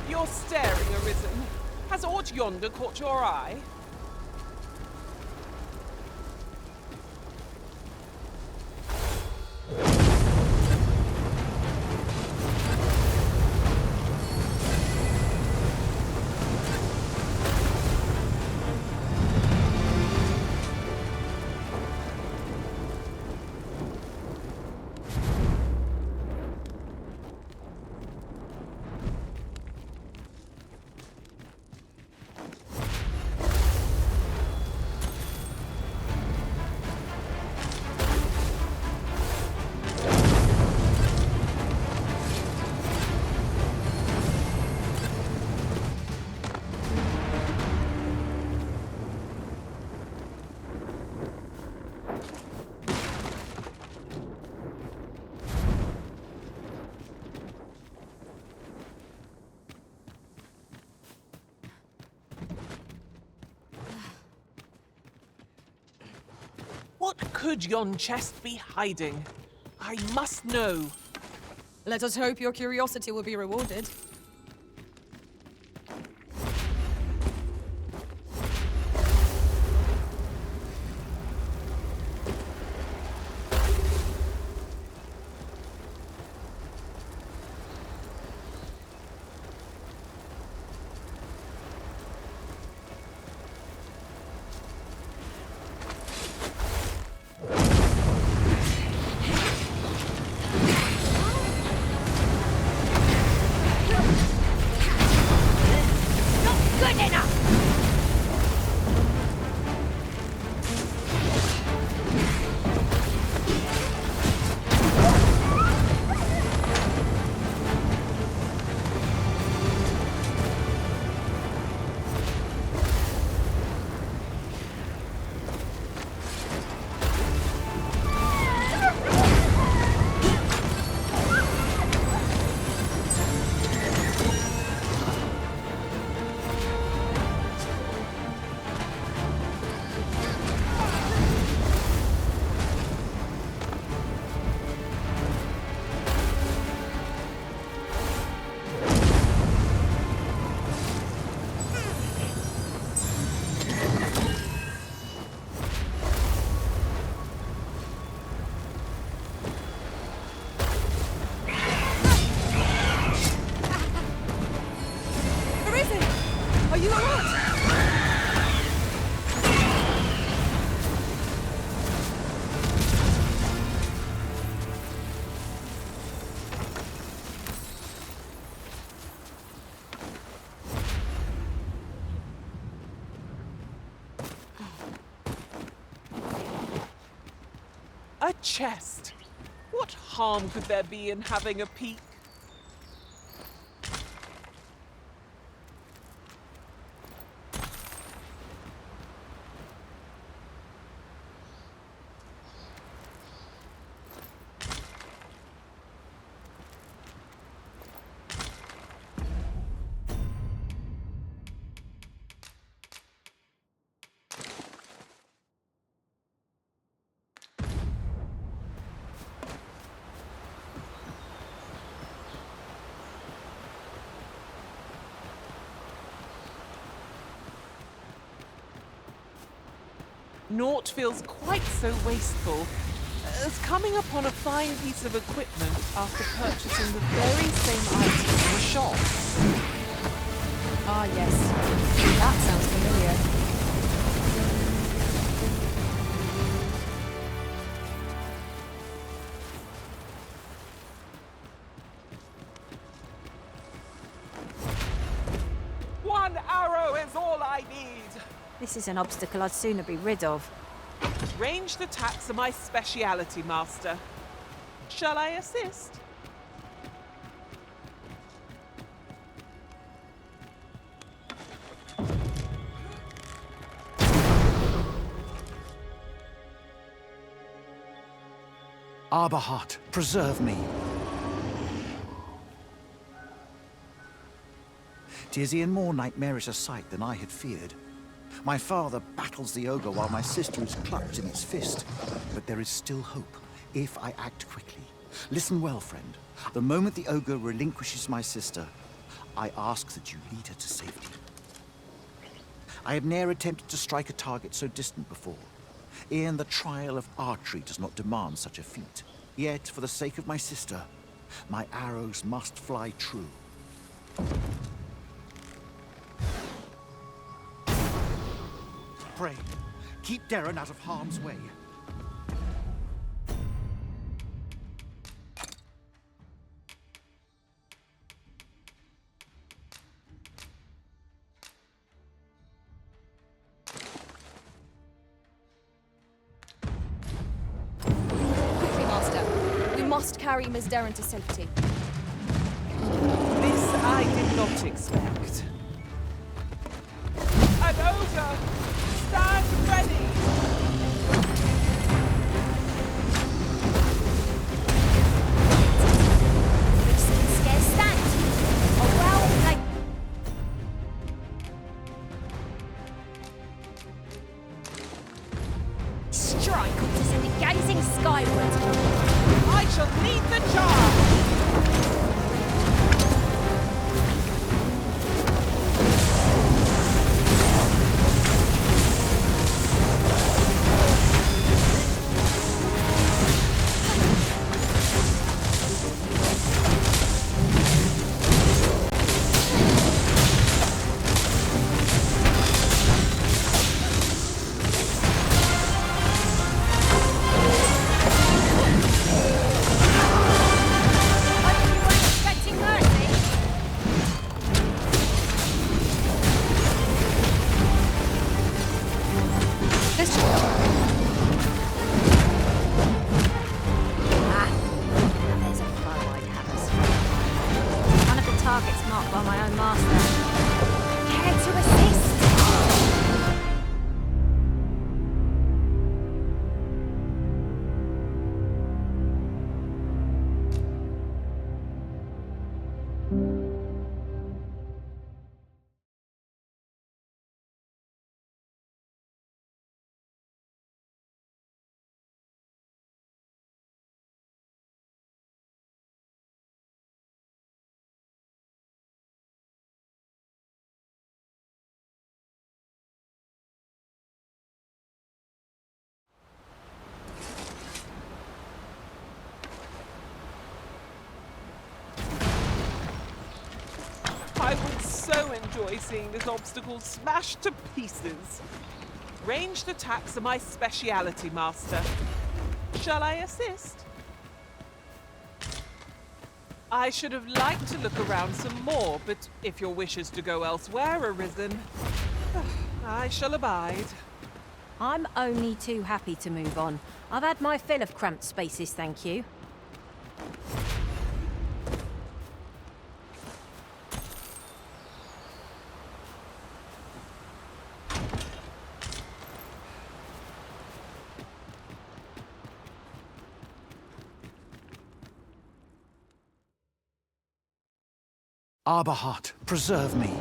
You're staring, Arisen. Has aught yonder caught your eye? What could yon chest be hiding? I must know. Let us hope your curiosity will be rewarded. A chest. What harm could there be in having a peek? Naught feels quite so wasteful as coming upon a fine piece of equipment after purchasing the very same item from a shop. Ah, yes. That sounds familiar. One arrow is all I need. This is an obstacle I'd sooner be rid of. Ranged attacks are my speciality, Master. Shall I assist? Arbahat, preserve me. 'Tis e'en more nightmarish a sight than I had feared. My father battles the ogre while my sister is clutched in its fist. But there is still hope, if I act quickly. Listen well, friend. The moment the ogre relinquishes my sister, I ask that you lead her to safety. I have ne'er attempted to strike a target so distant before. E'en the trial of archery does not demand such a feat. Yet, for the sake of my sister, my arrows must fly true. Pray, keep Darren out of harm's way. Quickly, Master. We must carry Miss Darren to safety. This I did not expect. An ogre! Stand ready! Risk can scarce stand. Oh well, like... Strike or descend it gazing skyward. I shall lead the charge! I would so enjoy seeing this obstacle smashed to pieces. Ranged attacks are my speciality, Master. Shall I assist? I should have liked to look around some more, but if your wish is to go elsewhere, Arisen, I shall abide. I'm only too happy to move on. I've had my fill of cramped spaces, thank you. Arbahat, preserve me.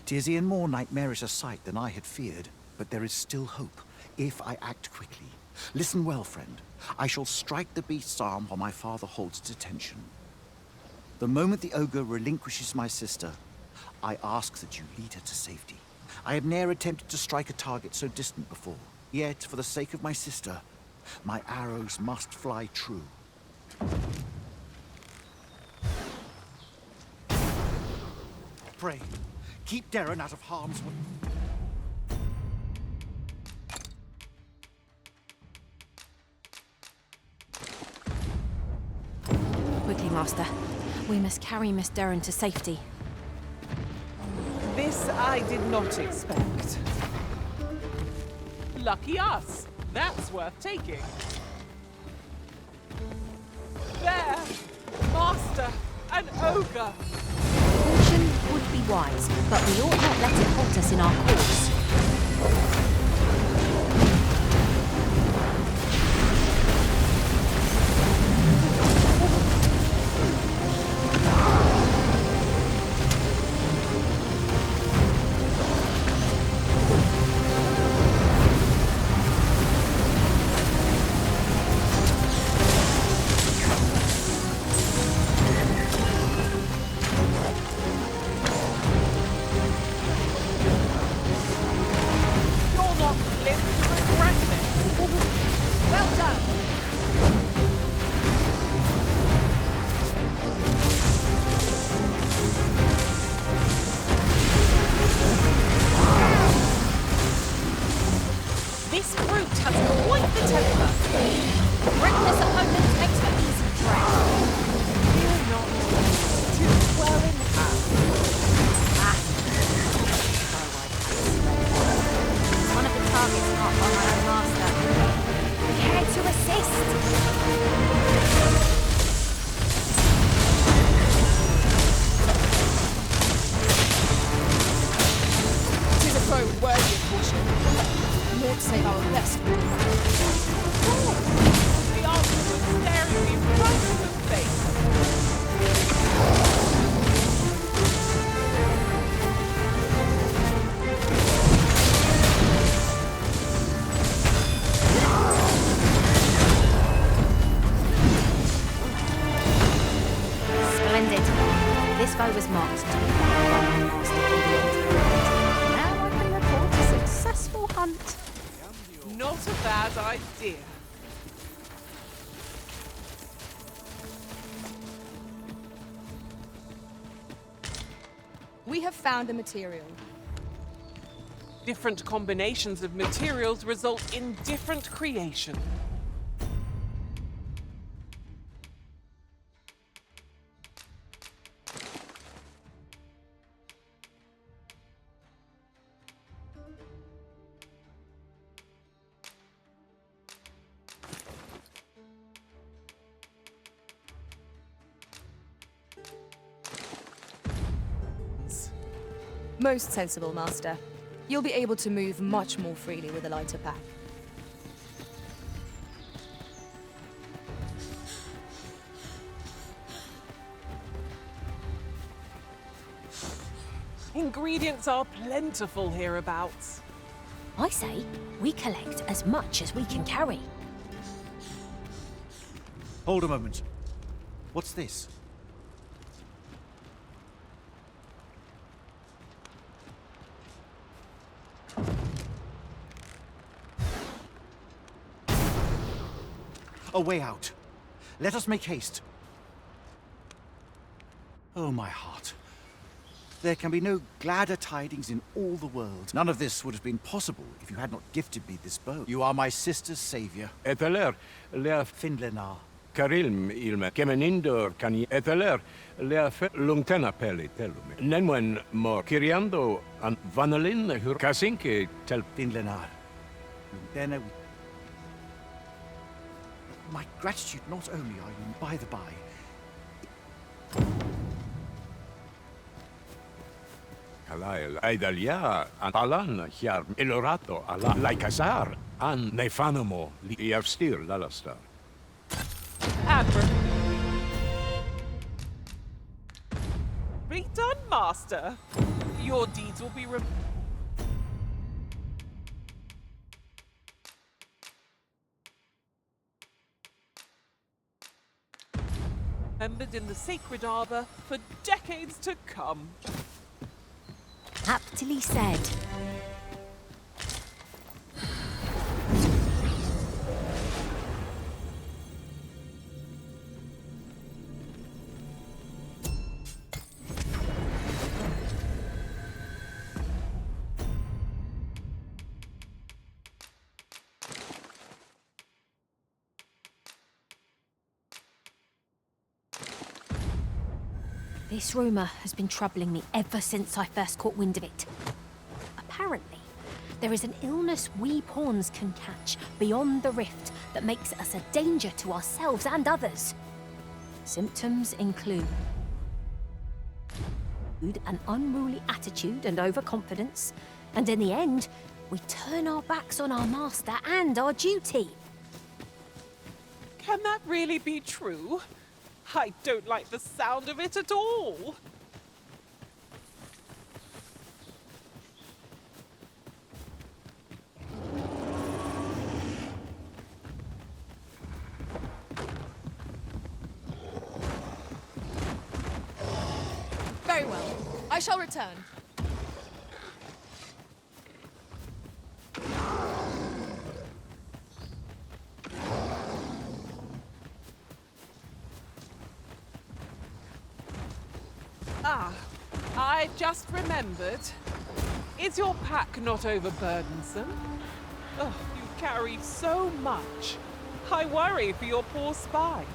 'Tis e'en more nightmarish a sight than I had feared, but there is still hope, if I act quickly. Listen well, friend. I shall strike the beast's arm while my father holds its attention. The moment the ogre relinquishes my sister, I ask that you lead her to safety. I have ne'er attempted to strike a target so distant before. Yet, for the sake of my sister, my arrows must fly true. Pray, keep Darren out of harm's way. Quickly, Master. We must carry Miss Darren to safety. This I did not expect. Lucky us. That's worth taking. There! Master! An ogre! Caution would be wise, but we ought not let it halt us in our course. This foe was marked to be now I can report a successful hunt. Not a bad idea. We have found a material. Different combinations of materials result in different creation. Most sensible, Master. You'll be able to move much more freely with a lighter pack. Ingredients are plentiful hereabouts. I say, we collect as much as we can carry. Hold a moment. What's this? A way out. Let us make haste. Oh, my heart. There can be no gladder tidings in all the world. None of this would have been possible if you had not gifted me this bow. You are my sister's savior. Eteler, Leaf Findlenar. Carilm ilme kemenindor cani eteler lea fe lungtena peli telumi. Nenwen mor kiriando an vanalin hur kasinke tel Dinlenar. Lungtena. My gratitude not only are you, by the by. Kalael aidalia an palan hiar elorato ala laikazar an nefanamo li iavstir lalastar. Admiral. Be done, Master. Your deeds will be remembered in the sacred arbor for decades to come. Aptly said. This rumour has been troubling me ever since I first caught wind of it. Apparently, there is an illness we pawns can catch beyond the rift that makes us a danger to ourselves and others. Symptoms include an unruly attitude and overconfidence, and in the end, we turn our backs on our master and our duty. Can that really be true? I don't like the sound of it at all. Very well. I shall return. Ah, I just remembered. Is your pack not overburdensome? Oh, you carry so much. I worry for your poor spine.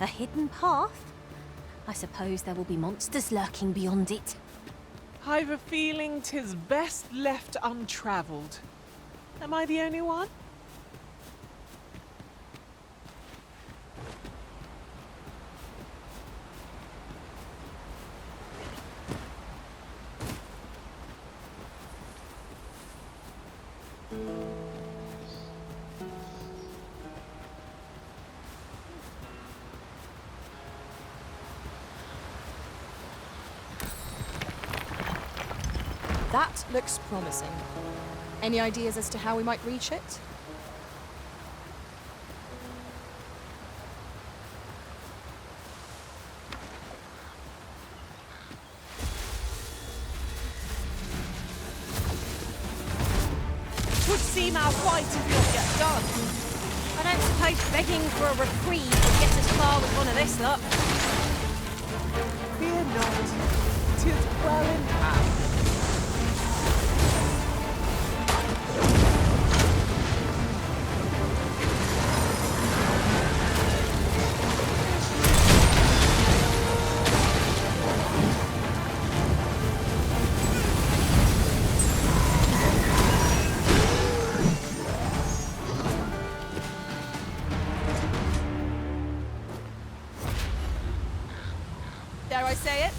A hidden path? I suppose there will be monsters lurking beyond it. I've a feeling 'tis best left untravelled. Am I the only one? That looks promising. Any ideas as to how we might reach it? Would seem our fight is not yet done. I don't suppose begging for a reprieve will get us far with one of this lot. Fear not. 'Tis well in hand. Dare I say it?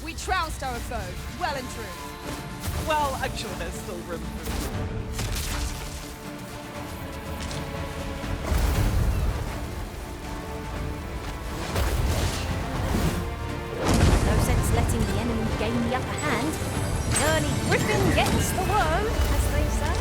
We trounced our foe, well and true. Well, I'm sure there's still room for No sense letting the enemy gain the upper hand. Early Griffin gets the worm, as they say.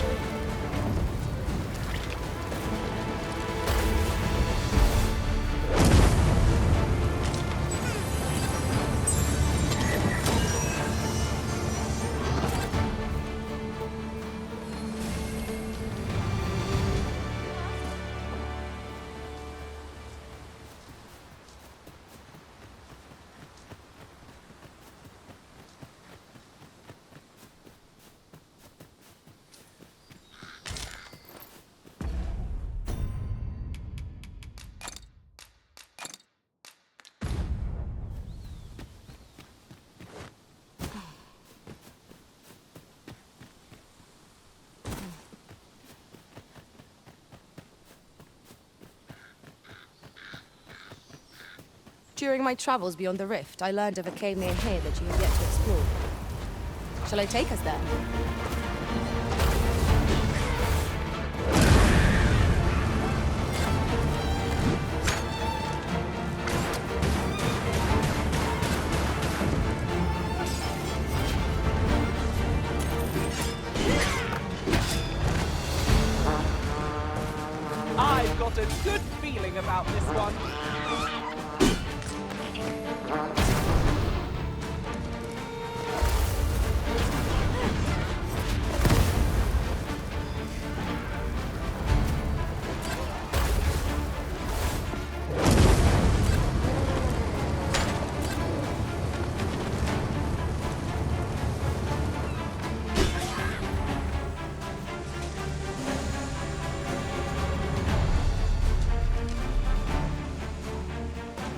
During my travels beyond the rift, I learned of a cave near here that you have yet to explore. Shall I take us there? I've got a good feeling about this one.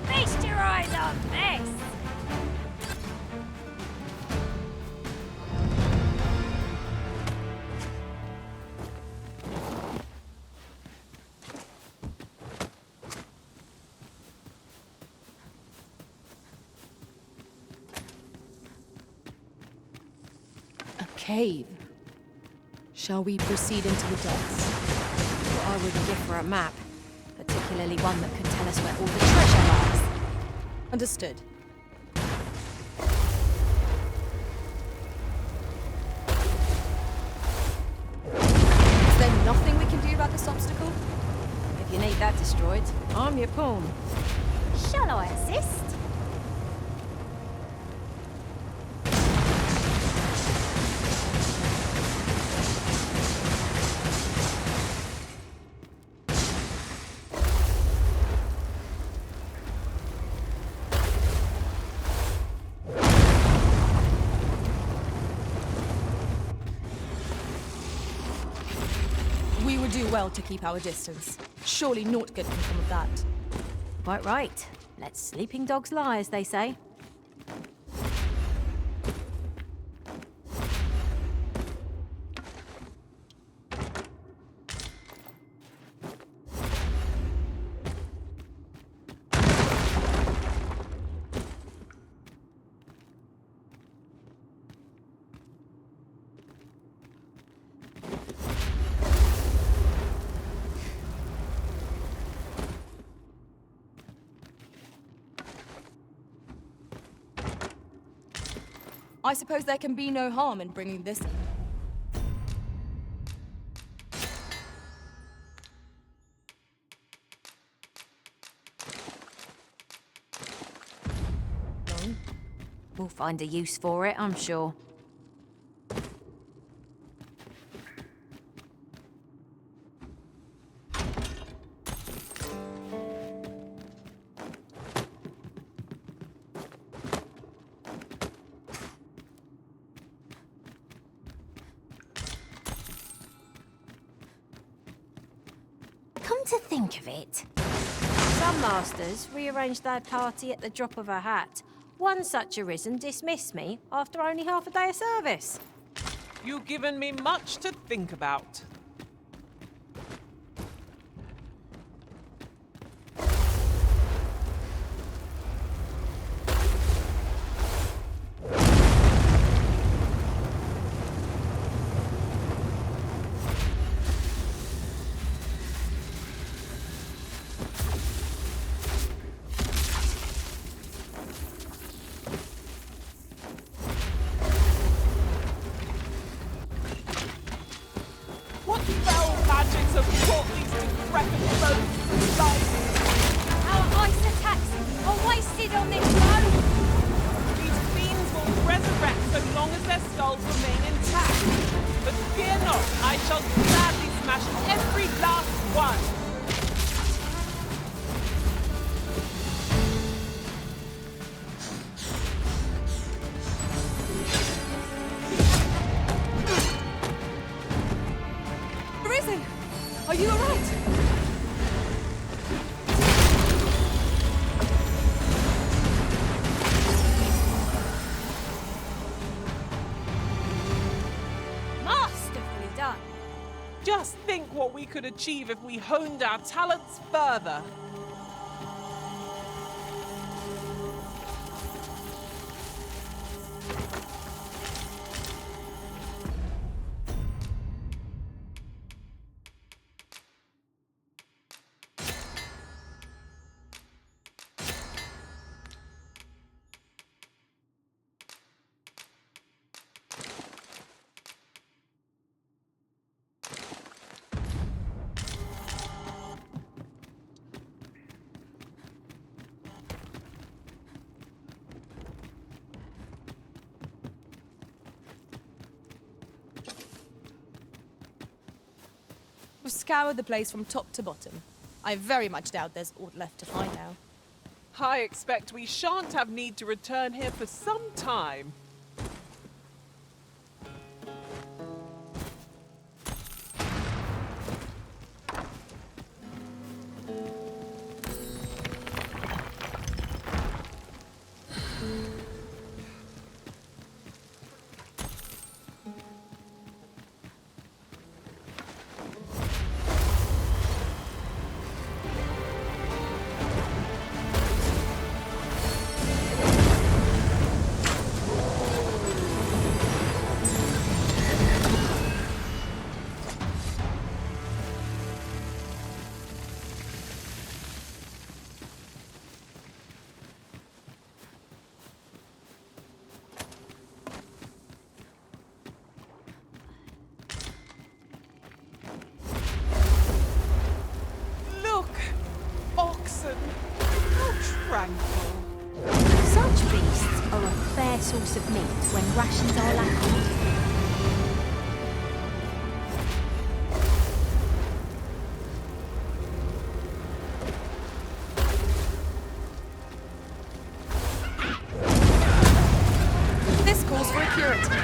Feast your eyes on this! A cave. Shall we proceed into the depths? What I wouldn't give for a map, particularly one that can tell us where all the treasure lies. Understood. Is there nothing we can do about this obstacle? If you need that destroyed, I'm your pawn. Shall I assist? We would do well to keep our distance. Surely naught good can come of that. Quite right. Let sleeping dogs lie, as they say. I suppose there can be no harm in bringing this in. We'll find a use for it, I'm sure. Come to think of it, some masters rearrange their party at the drop of a hat. One such arisen dismissed me after only half a day of service. You've given me much to think about. What foul magics have brought these decrepit bones to life? Our ice attacks are wasted on this road. These fiends will resurrect so long as their skulls remain intact. But fear not, I shall gladly smash every last one. Arisen! Are you alright? Masterfully done. Just think what we could achieve if we honed our talents further. We've scoured the place from top to bottom. I very much doubt there's aught left to find now. I expect we shan't have need to return here for some time. Tranquil. Such beasts are a fair source of meat when rations are lacking. This calls for a Puritan.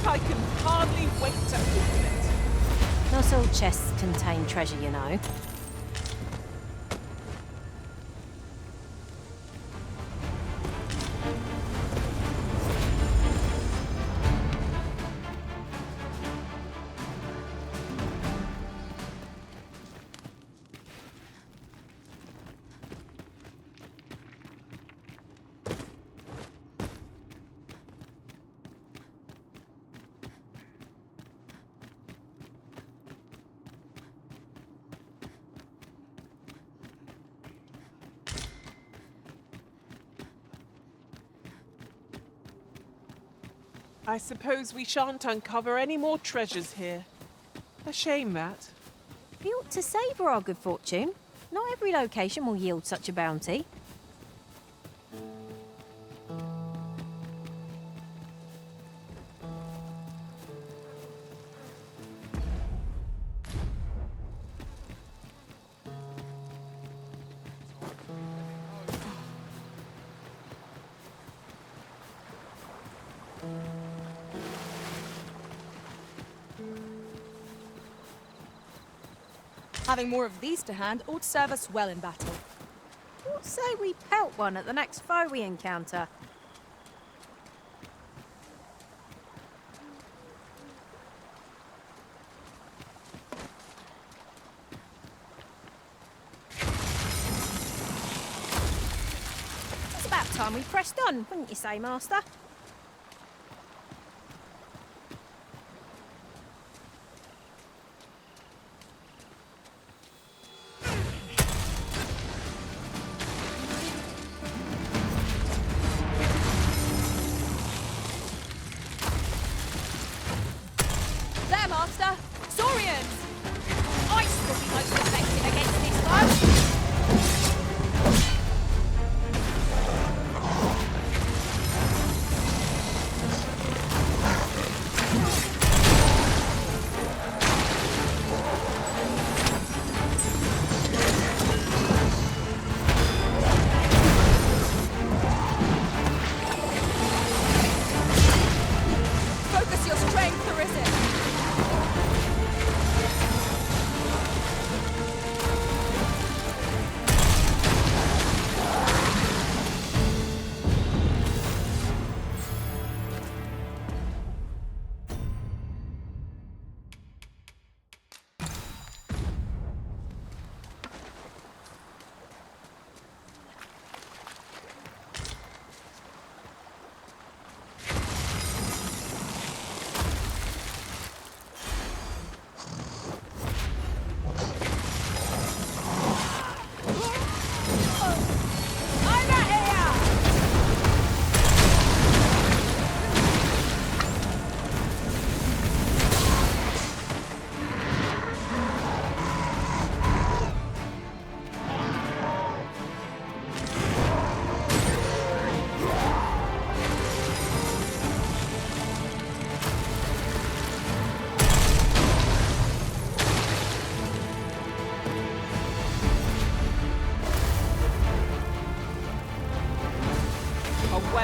I can hardly wait to open it. Not all chests contain treasure, you know. I suppose we shan't uncover any more treasures here. A shame that. We ought to savour our good fortune. Not every location will yield such a bounty. Having more of these to hand ought serve us well in battle. What say we pelt one at the next foe we encounter? It's about time we pressed on, wouldn't you say, Master?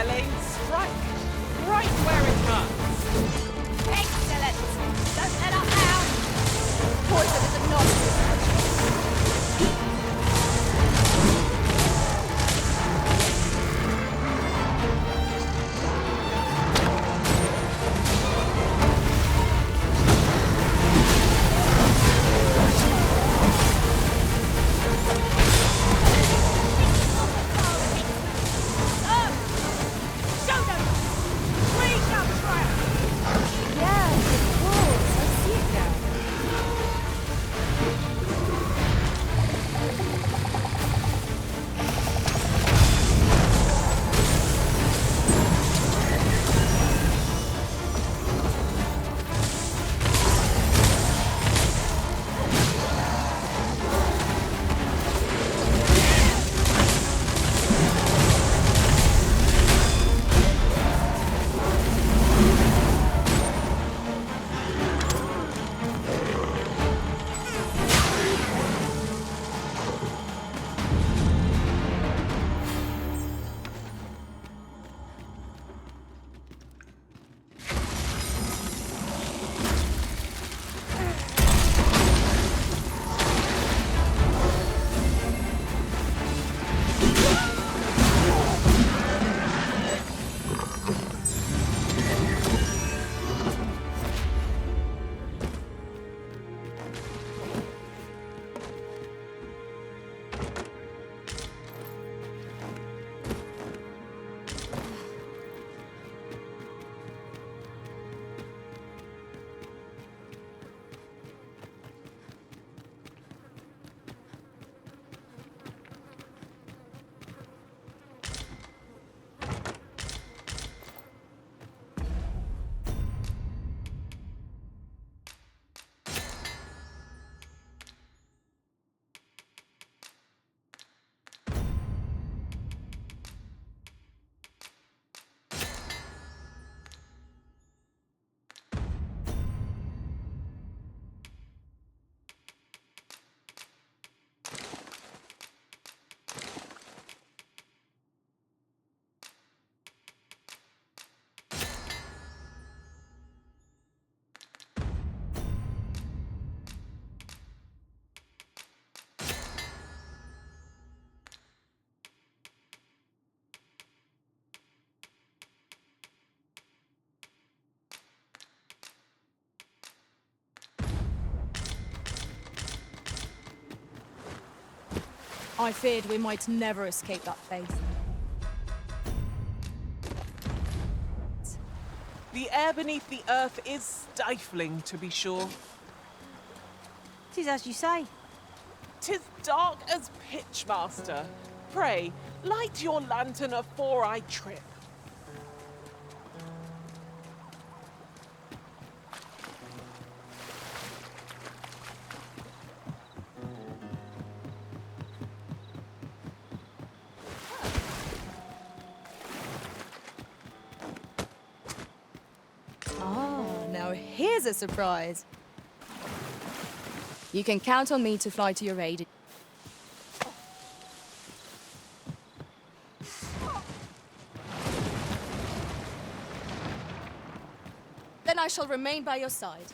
Elaine, strike! Right where it hurts! Excellent! Don't let up now! Poison is a I feared we might never escape that fate. The air beneath the earth is stifling, to be sure. 'Tis as you say. 'Tis dark as pitch, master. Pray, light your lantern afore I trip. Now here's a surprise. You can count on me to fly to your aid. Then I shall remain by your side.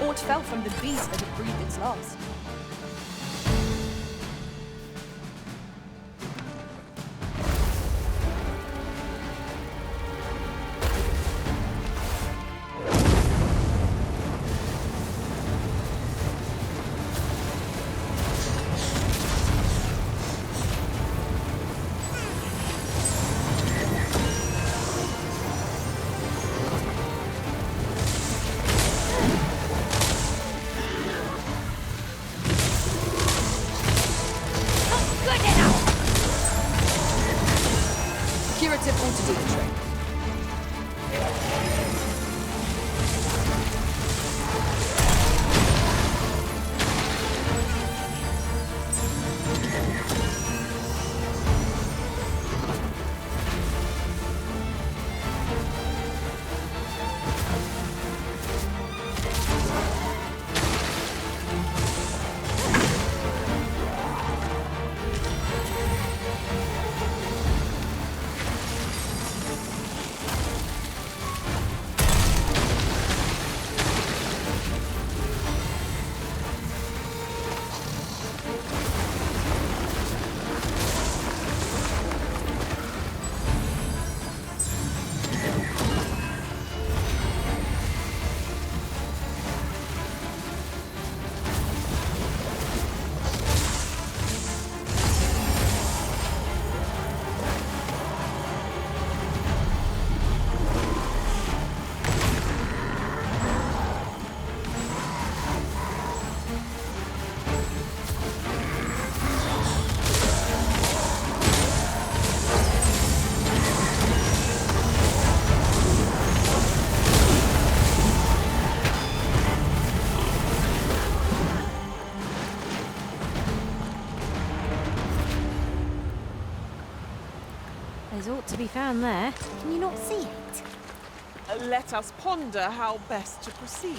Aught fell from the beast as it breathed its last. it ought to do the trick. There's ought to be found there. Can you not see it? Let us ponder how best to proceed.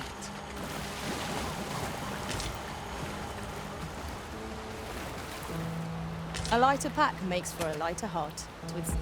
A lighter pack makes for a lighter heart. With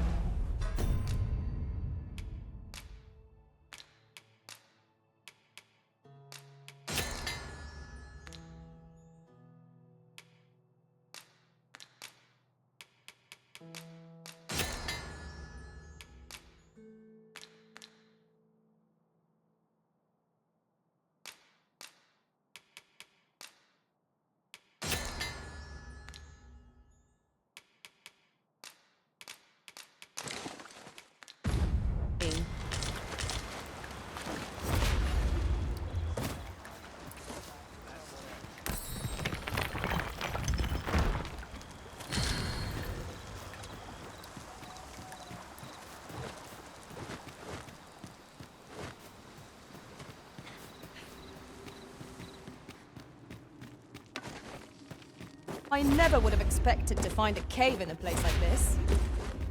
I never would have expected to find a cave in a place like this.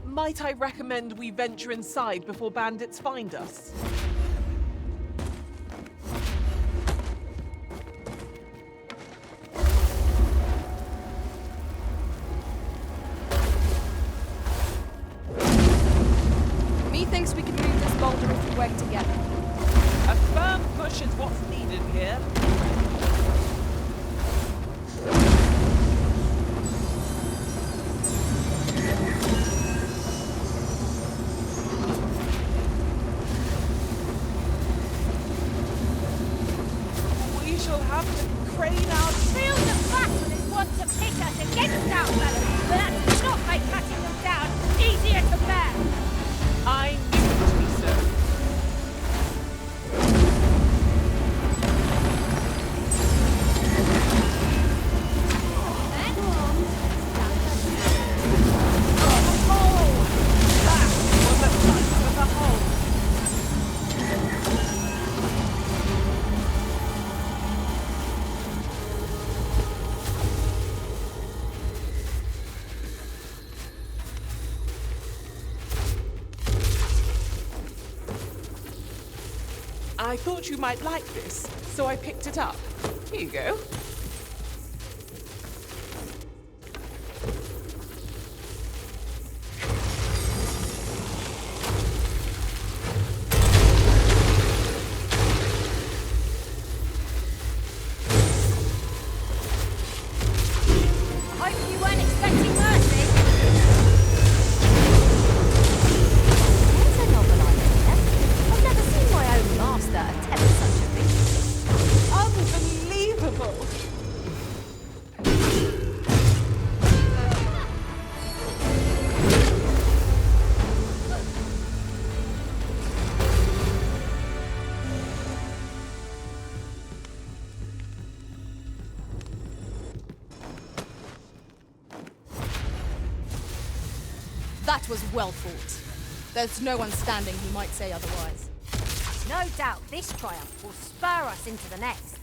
Might I recommend we venture inside before bandits find us? Methinks we can move this boulder if we work together. A firm push is what's needed here. We shall have to crane our Field of battle is one to pit us against our fellows, but that does not make cutting them down easier to bear. I knew it to be so. I thought you might like this, so I picked it up. Here you go. Hope you weren't expecting mercy. There's a novel idea. I've never seen my own master attempt such a thing. Unbelievable! That was well fought. There's no one standing who might say otherwise. No doubt this triumph will spur us into the next.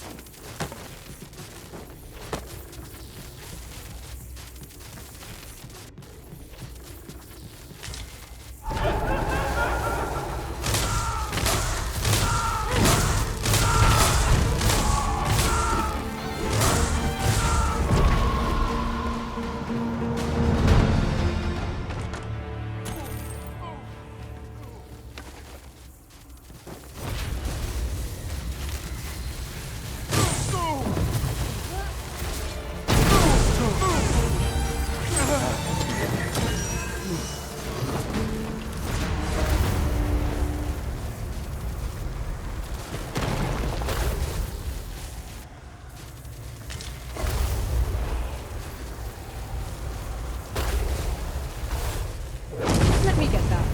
Let me get that.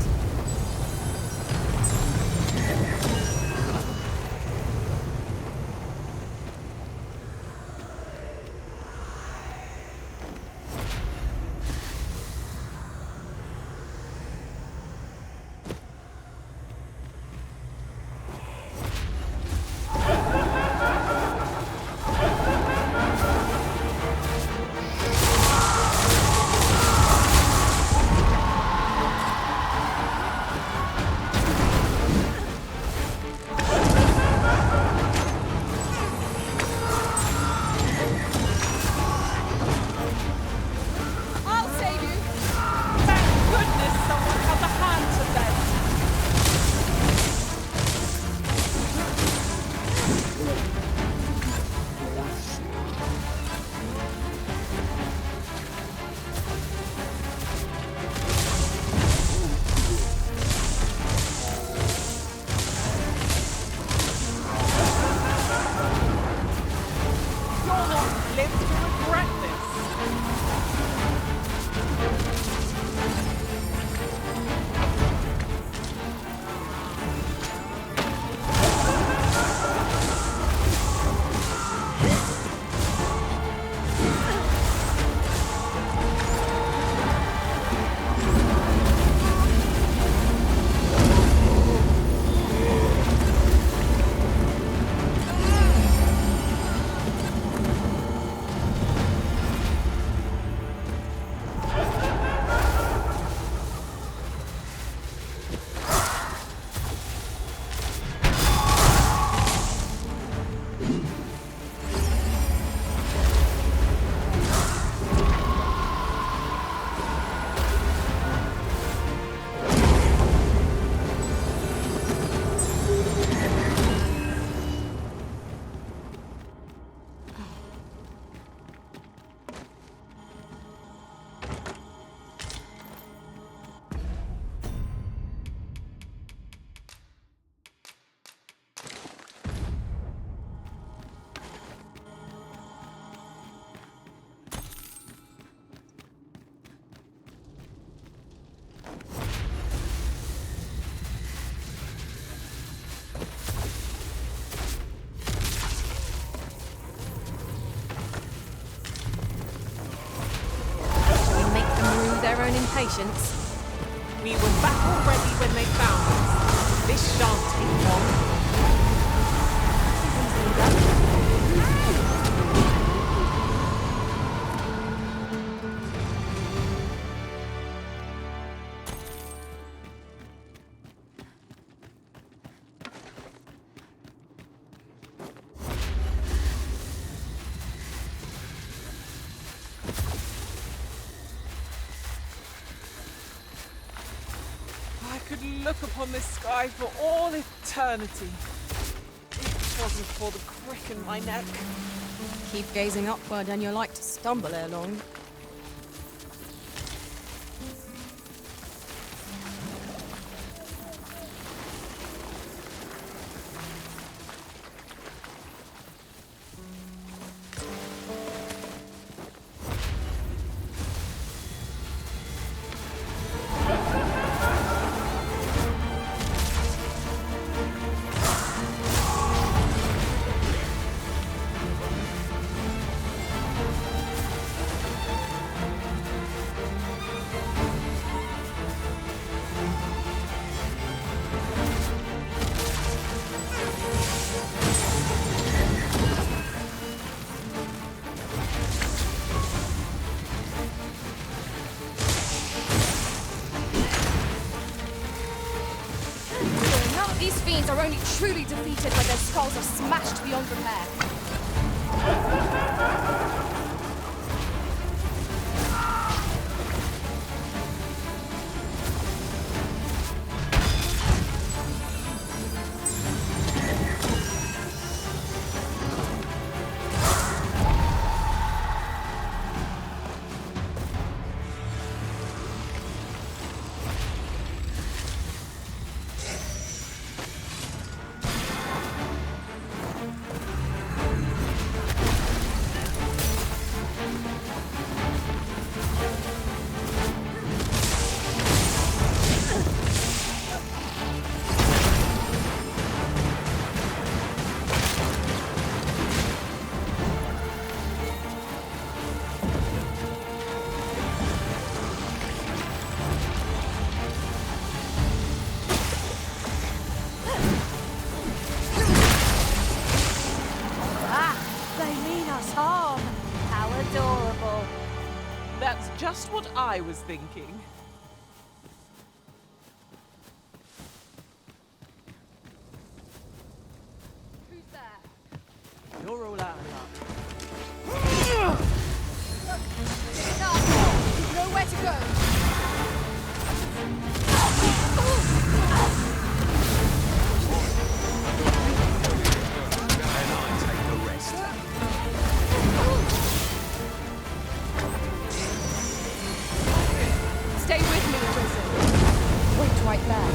I'll save you. Thank goodness someone has a hand to lend. You'll not live to regret this. Shall we make them rue their own impatience? We were battle ready when they found us. This shan't take long. I could look upon this sky for all eternity. If it wasn't for the crick in my neck. Keep gazing upward and you're like to stumble ere long. truly defeated when their skulls are smashed beyond repair. That's just what I was thinking. Who's there? You're all out of luck. Enough! Nowhere to go! And I take the rest. Stay with me, Arisen. Wait right there.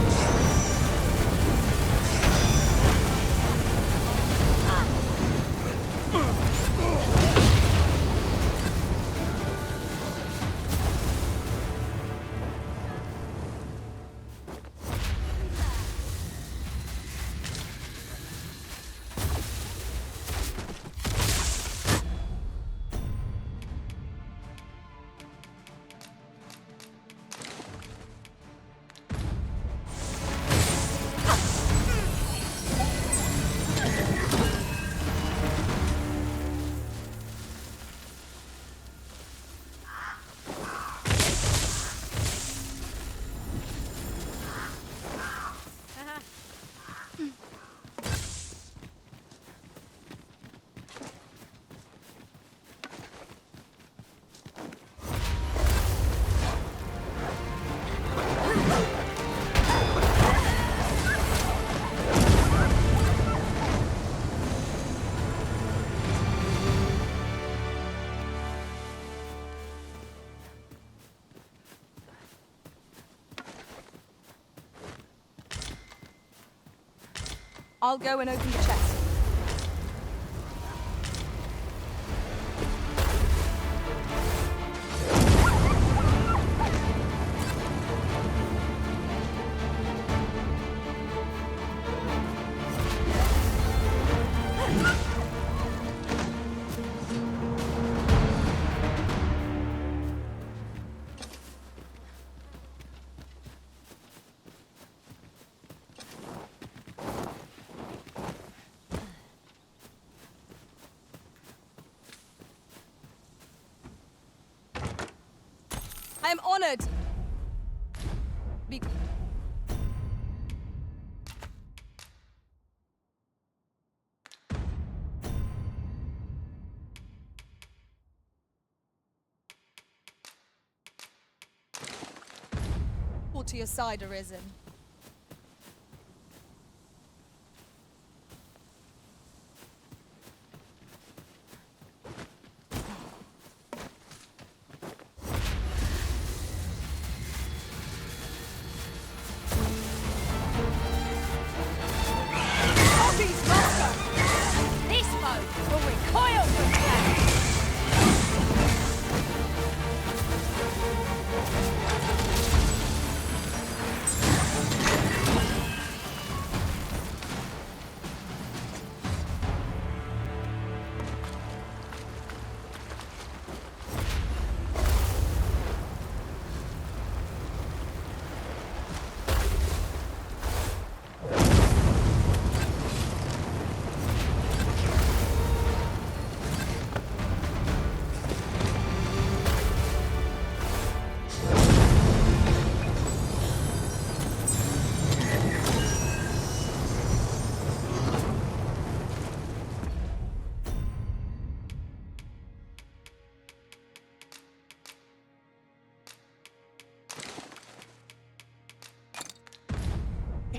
I'll go and open the chest. I am honored. Pull to your side, Arisen. This foe will recoil from that.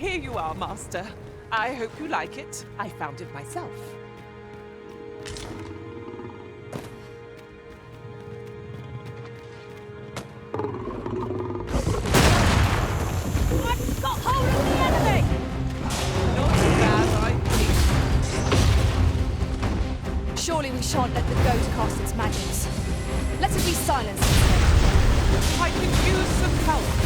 Here you are, Master. I hope you like it. I found it myself. I've got hold of the enemy! Not so bad, I think. Surely we shan't let the goat cast its magics. Let it be silenced. I could use some help.